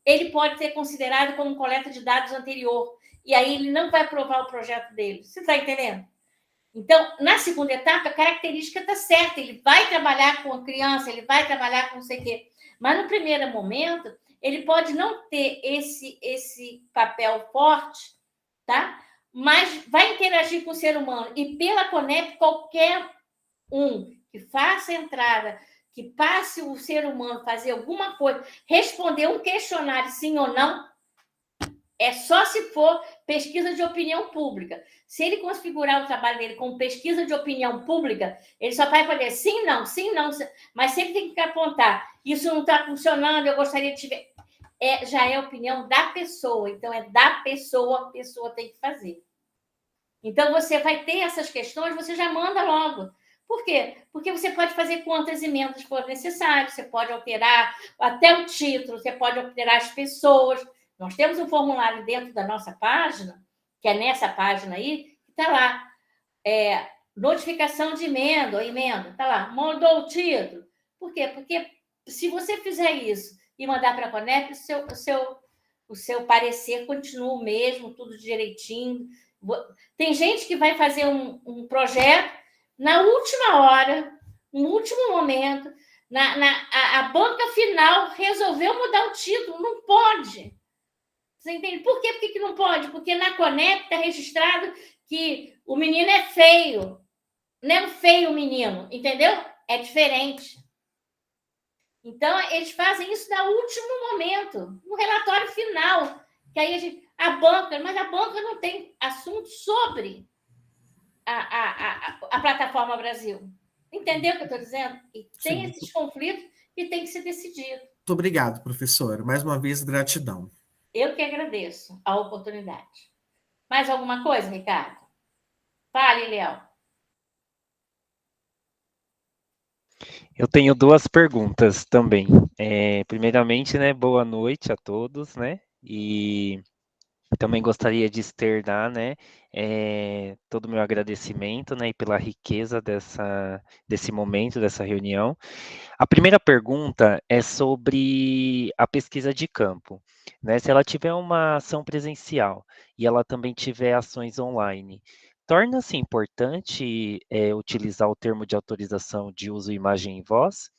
ele pode ser considerado como coleta de dados anterior. E aí ele não vai aprovar o projeto dele. Você está entendendo? Então, na segunda etapa, a característica está certa, ele vai trabalhar com a criança, ele vai trabalhar com não sei o quê. Mas no primeiro momento, ele pode não ter esse papel forte, tá? Mas vai interagir com o ser humano. E pela Conep, qualquer um que faça a entrada, que passe o ser humano fazer alguma coisa, responder um questionário sim ou não, é só se for pesquisa de opinião pública. Se ele configurar o trabalho dele como pesquisa de opinião pública, ele só vai poder sim, não, mas sempre tem que apontar. Isso não está funcionando, eu gostaria de ver. Já é a opinião da pessoa, então é da pessoa, a pessoa tem que fazer. Então, você vai ter essas questões, você já manda logo. Por quê? Porque você pode fazer quantas emendas for necessário, você pode alterar até o título, você pode alterar as pessoas. Nós temos um formulário dentro da nossa página, que é nessa página aí, que está lá. Notificação de emenda, está lá. Mandou o título. Por quê? Porque se você fizer isso e mandar para a Conep, o seu parecer continua o mesmo, tudo direitinho. Tem gente que vai fazer um projeto na última hora, no último momento, a banca final resolveu mudar o título. Não pode. Você entende? Por quê? Por que não pode? Porque na Conep está registrado que o menino é feio. Não é feio o menino, entendeu? É diferente. Então, eles fazem isso no último momento, no relatório final. Que aí a banca não tem assunto sobre a plataforma Brasil. Entendeu o que eu estou dizendo? E tem esses conflitos que tem que ser decidido. Muito obrigado, professora. Mais uma vez, gratidão. Eu que agradeço a oportunidade. Mais alguma coisa, Ricardo? Fale, Léo. Eu tenho duas perguntas também. Primeiramente, né, boa noite a todos, né? E também gostaria de externar, né, todo o meu agradecimento, né, e pela riqueza desse momento, dessa reunião. A primeira pergunta é sobre a pesquisa de campo, né? Se ela tiver uma ação presencial e ela também tiver ações online, torna-se importante utilizar o termo de autorização de uso imagem e voz?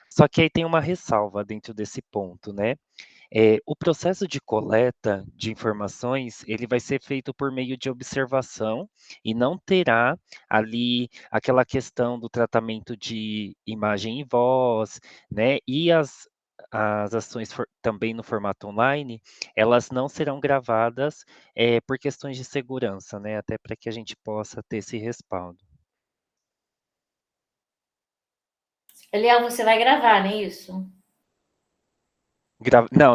Só que aí tem uma ressalva dentro desse ponto, né? O processo de coleta de informações, ele vai ser feito por meio de observação e não terá ali aquela questão do tratamento de imagem e voz, né? E as ações também no formato online, elas não serão gravadas por questões de segurança, né? Até para que a gente possa ter esse respaldo. Léo, você vai gravar, não é isso?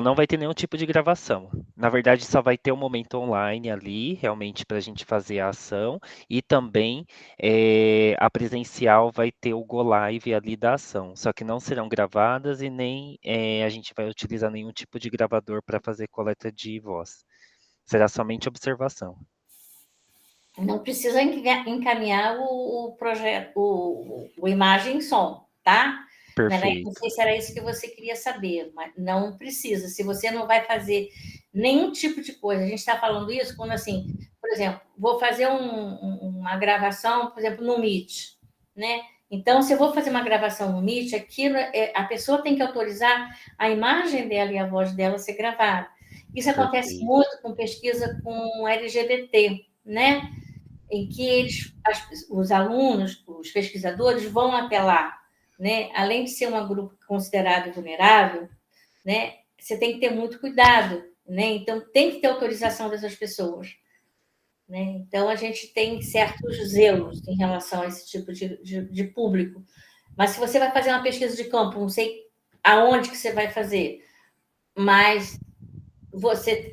Não vai ter nenhum tipo de gravação. Na verdade, só vai ter um momento online ali, realmente, para a gente fazer a ação, e também a presencial vai ter o Go Live ali da ação, só que não serão gravadas e nem a gente vai utilizar nenhum tipo de gravador para fazer coleta de voz. Será somente observação. Não precisa encaminhar o projeto, o imagem e som, tá? Perfeito. Não sei se era isso que você queria saber, mas não precisa. Se você não vai fazer nenhum tipo de coisa, a gente está falando isso quando, assim, por exemplo, vou fazer uma gravação, por exemplo, no Meet, né? Então, se eu vou fazer uma gravação no Meet, aquilo, a pessoa tem que autorizar a imagem dela e a voz dela ser gravada. Isso acontece muito com pesquisa com LGBT, né? Em que os alunos, os pesquisadores vão até lá, né? Além de ser um grupo considerado vulnerável, né? Você tem que ter muito cuidado, né? Então, tem que ter autorização dessas pessoas, né? Então, a gente tem certos zelos em relação a esse tipo de público. Mas se você vai fazer uma pesquisa de campo, não sei aonde que você vai fazer, mas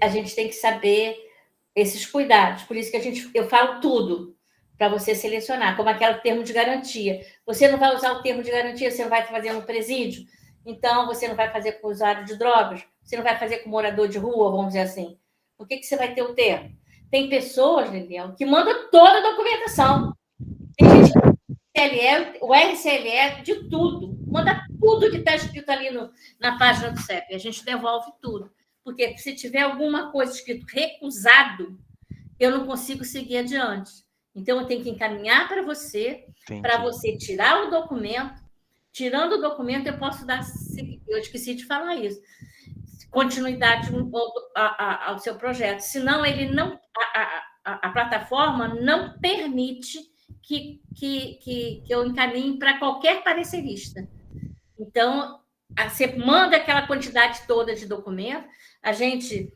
a gente tem que saber esses cuidados. Por isso que eu falo tudo para você selecionar, como aquele termo de garantia. Você não vai usar o termo de garantia, você não vai fazer no presídio, então você não vai fazer com usuário de drogas, você não vai fazer com morador de rua, vamos dizer assim. Por que você vai ter o termo? Tem pessoas, Lilian, que mandam toda a documentação. Tem gente o RCLE de tudo, manda tudo que está escrito ali na página do CEP, a gente devolve tudo. Porque se tiver alguma coisa escrito recusado, eu não consigo seguir adiante. Então, eu tenho que encaminhar para você Entendi. tirar o documento. Tirando o documento, eu posso dar... Eu esqueci de falar isso. Continuidade ao seu projeto. Senão, ele não... A plataforma não permite que eu encaminhe para qualquer parecerista. Então, você manda aquela quantidade toda de documento, a gente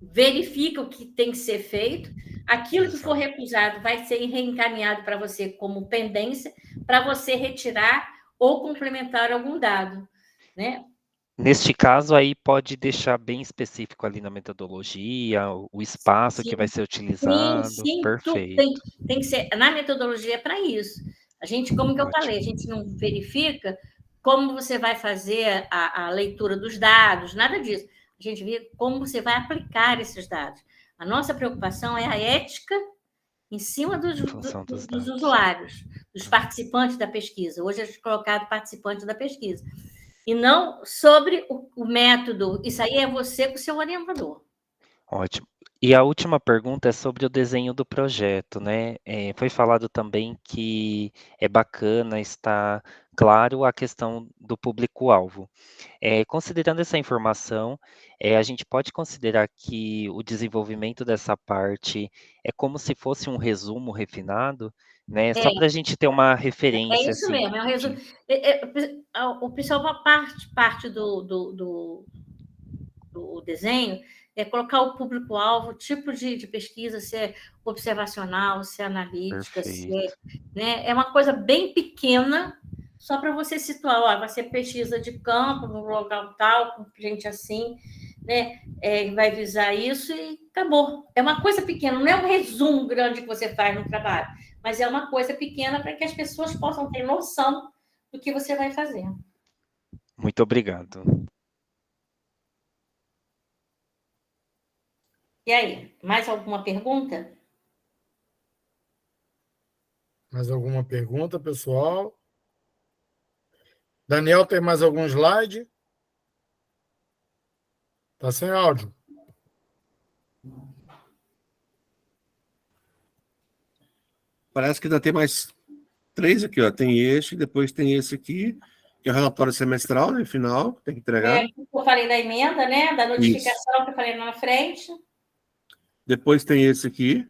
verifica o que tem que ser feito, aquilo que for recusado vai ser reencaminhado para você como pendência, para você retirar ou complementar algum dado, né? Neste caso, aí pode deixar bem específico ali na metodologia, o espaço que vai ser utilizado. Sim, Perfeito. tem que ser, na metodologia é para isso. A gente, como que eu falei, a gente não verifica como você vai fazer a leitura dos dados, nada disso. A gente vê como você vai aplicar esses dados. A nossa preocupação é a ética em cima dos usuários, dos participantes da pesquisa. Hoje é colocado participante da pesquisa. E não sobre o método. Isso aí é você com o seu orientador. Ótimo. E a última pergunta é sobre o desenho do projeto, né? Foi falado também que é bacana estar claro a questão do público-alvo. Considerando essa informação, a gente pode considerar que o desenvolvimento dessa parte é como se fosse um resumo refinado, né? Só para a gente ter uma referência. É isso assim, mesmo, é um resumo. O principal parte do desenho é colocar o público-alvo, tipo de pesquisa, se é observacional, se é analítica, né? É uma coisa bem pequena, só para você situar, vai ser pesquisa de campo, no local tal, com gente assim, né? Vai visar isso e acabou. É uma coisa pequena, não é um resumo grande que você faz no trabalho, mas é uma coisa pequena para que as pessoas possam ter noção do que você vai fazer. Muito obrigado. E aí, mais alguma pergunta? Mais alguma pergunta, pessoal? Daniel, tem mais algum slide? Está sem áudio. Parece que ainda tem mais 3 aqui, ó. Tem este, depois tem esse aqui, que é o relatório semestral, né, final, tem que entregar. Eu falei da emenda, né? Da notificação isso. Que eu falei lá na frente. Depois tem esse aqui.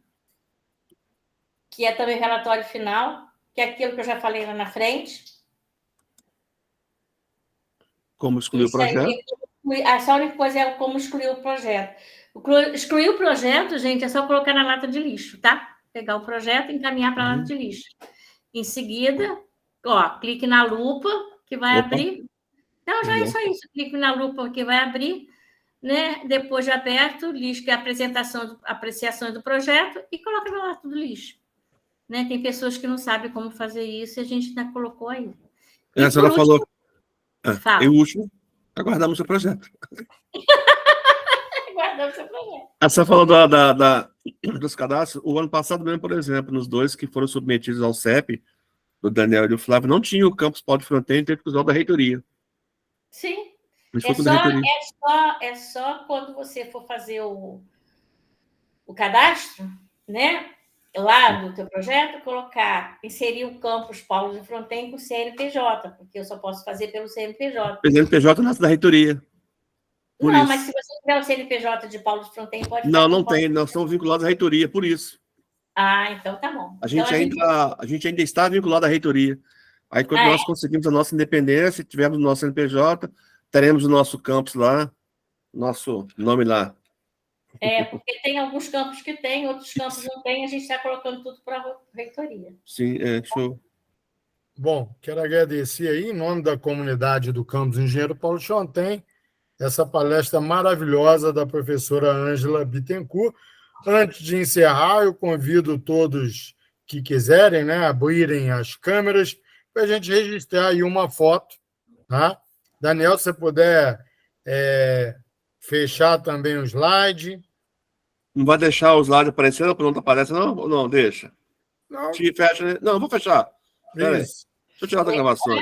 Que é também o relatório final, que é aquilo que eu já falei lá na frente. Como excluir o projeto. A única coisa é como excluir o projeto. Excluir o projeto, gente, é só colocar na lata de lixo, tá? Pegar o projeto e encaminhar para a lata de lixo. Em seguida, clique na lupa, que vai abrir. Não, já é só isso. Clique na lupa, que vai abrir, né? Depois de aberto, lixo, que é a apreciação do projeto, e coloca na lata do lixo. Né? Tem pessoas que não sabem como fazer isso, e a gente ainda colocou aí. E a senhora falou... E o último, aguardamos o projeto. Aguardamos o projeto. A senhora falou dos cadastros. O ano passado mesmo, por exemplo, nos 2 que foram submetidos ao CEP, do Daniel e do Flávio, não tinha o campus Paulo de Fronteira, teve que usar o da reitoria. Sim. É só quando você for fazer o cadastro, né? Lá no teu projeto, inserir o campus Paulo de Fronten com o CNPJ, porque eu só posso fazer pelo CNPJ. O CNPJ nasce da reitoria. Não, mas se você tiver o CNPJ de Paulo de Fronten, pode... Não tem, nós estamos vinculados à reitoria, por isso. Ah, então tá bom. A gente ainda está vinculado à reitoria. Aí, quando nós conseguimos a nossa independência, tivermos o nosso CNPJ, teremos o nosso campus lá, nosso nome lá. Porque tem alguns campos que tem, outros campos não tem, a gente está colocando tudo para a reitoria. Sim, show. Bom, quero agradecer aí, em nome da comunidade do Campus Engenheiro Paulo de Fronten, essa palestra maravilhosa da professora Ângela Bittencourt. Antes de encerrar, eu convido todos que quiserem, né, abrirem as câmeras para a gente registrar aí uma foto. Tá? Daniel, se você puder fechar também o slide. Não vai deixar o slide aparecendo, pronto, aparece, não? Ou não, deixa? Não. Fecha, né? Não, vou fechar. Deixa eu tirar da gravação.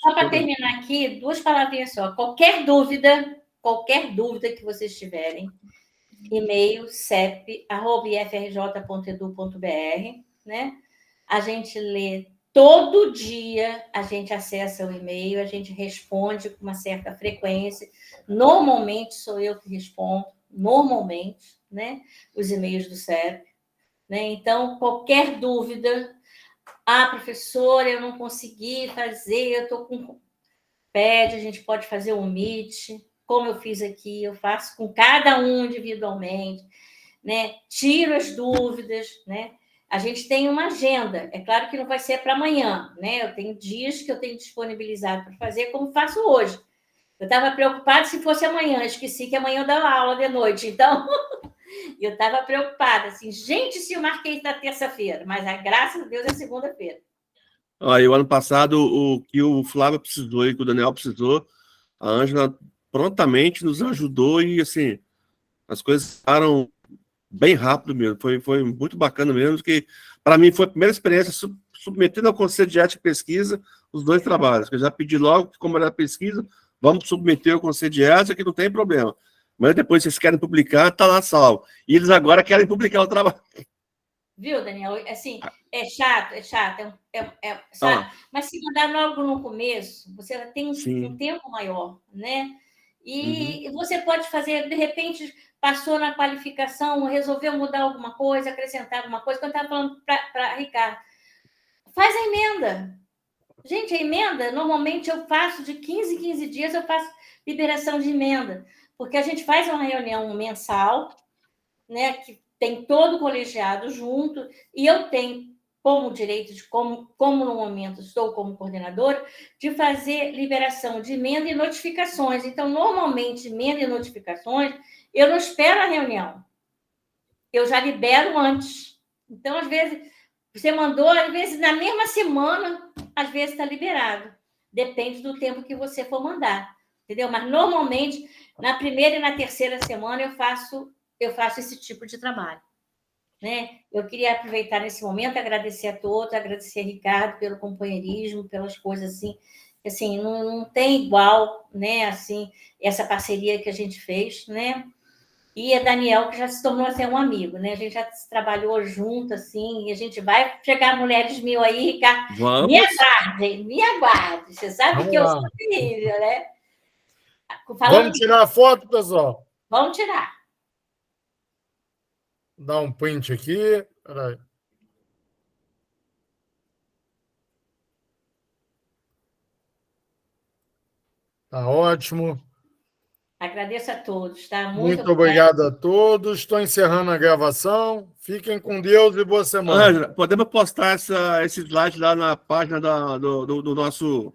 Só para terminar aqui, 2 palavrinhas só. Qualquer dúvida que vocês tiverem, e-mail cep@ifrj.edu.br, né? A gente lê todo dia, a gente acessa o e-mail, a gente responde com uma certa frequência. Normalmente sou eu que respondo, normalmente, né? Os e-mails do CEP, né? Então, qualquer dúvida, professora, eu não consegui fazer, eu estou com... Pede, a gente pode fazer um meet, como eu fiz aqui, eu faço com cada um individualmente, né? Tiro as dúvidas, né? A gente tem uma agenda, é claro que não vai ser para amanhã, né? Eu tenho dias que eu tenho disponibilizado para fazer, como faço hoje. Eu estava preocupada se fosse amanhã, esqueci que amanhã eu dava aula de noite, então eu estava preocupada, assim, gente, se eu marquei na terça-feira, mas graças a Deus é segunda-feira. Aí, o ano passado, o que o Flávio precisou e que o Daniel precisou, a Ângela prontamente nos ajudou e, assim, as coisas ficaram bem rápido mesmo. Foi muito bacana mesmo, que para mim foi a primeira experiência submetendo ao Conselho de Ética e Pesquisa os 2 trabalhos, que eu já pedi logo que, como era pesquisa, vamos submeter ao Conselho de Ética, que não tem problema. Mas depois, se vocês querem publicar, está lá salvo. E eles agora querem publicar o trabalho. Viu, Daniel? Assim, é chato, sabe? Mas se mandar logo no começo, você tem um tempo maior, né? E você pode fazer, de repente, passou na qualificação, resolveu mudar alguma coisa, acrescentar alguma coisa. Quando eu estava falando para Ricardo, faz a emenda. Gente, a emenda, normalmente eu faço de 15 em 15 dias, eu faço liberação de emenda, porque a gente faz uma reunião mensal, né, que tem todo o colegiado junto, e eu tenho como direito, como no momento estou como coordenadora, de fazer liberação de emenda e notificações. Então, normalmente, emenda e notificações, eu não espero a reunião. Eu já libero antes. Então, às vezes, você mandou, às vezes, na mesma semana, às vezes está liberado. Depende do tempo que você for mandar. Entendeu? Mas, normalmente, na primeira e na terceira semana, eu faço esse tipo de trabalho, né? Eu queria aproveitar nesse momento, agradecer a todos, agradecer a Ricardo pelo companheirismo, pelas coisas assim, não tem igual, né? Assim, essa parceria que a gente fez, né? E a Daniel, que já se tornou assim, um amigo, né? A gente já trabalhou junto, assim, e a gente vai chegar Mulheres 1000 aí, Ricardo. Vamos. Me aguarde. Você sabe que eu sou terrível, né? Vamos tirar a foto, pessoal? Vamos tirar. Dá um print aqui. Peraí. Tá ótimo. Agradeço a todos, tá? Muito obrigado a todos. Estou encerrando a gravação. Fiquem com Deus e boa semana. Ângela, podemos postar esse slide lá na página do nosso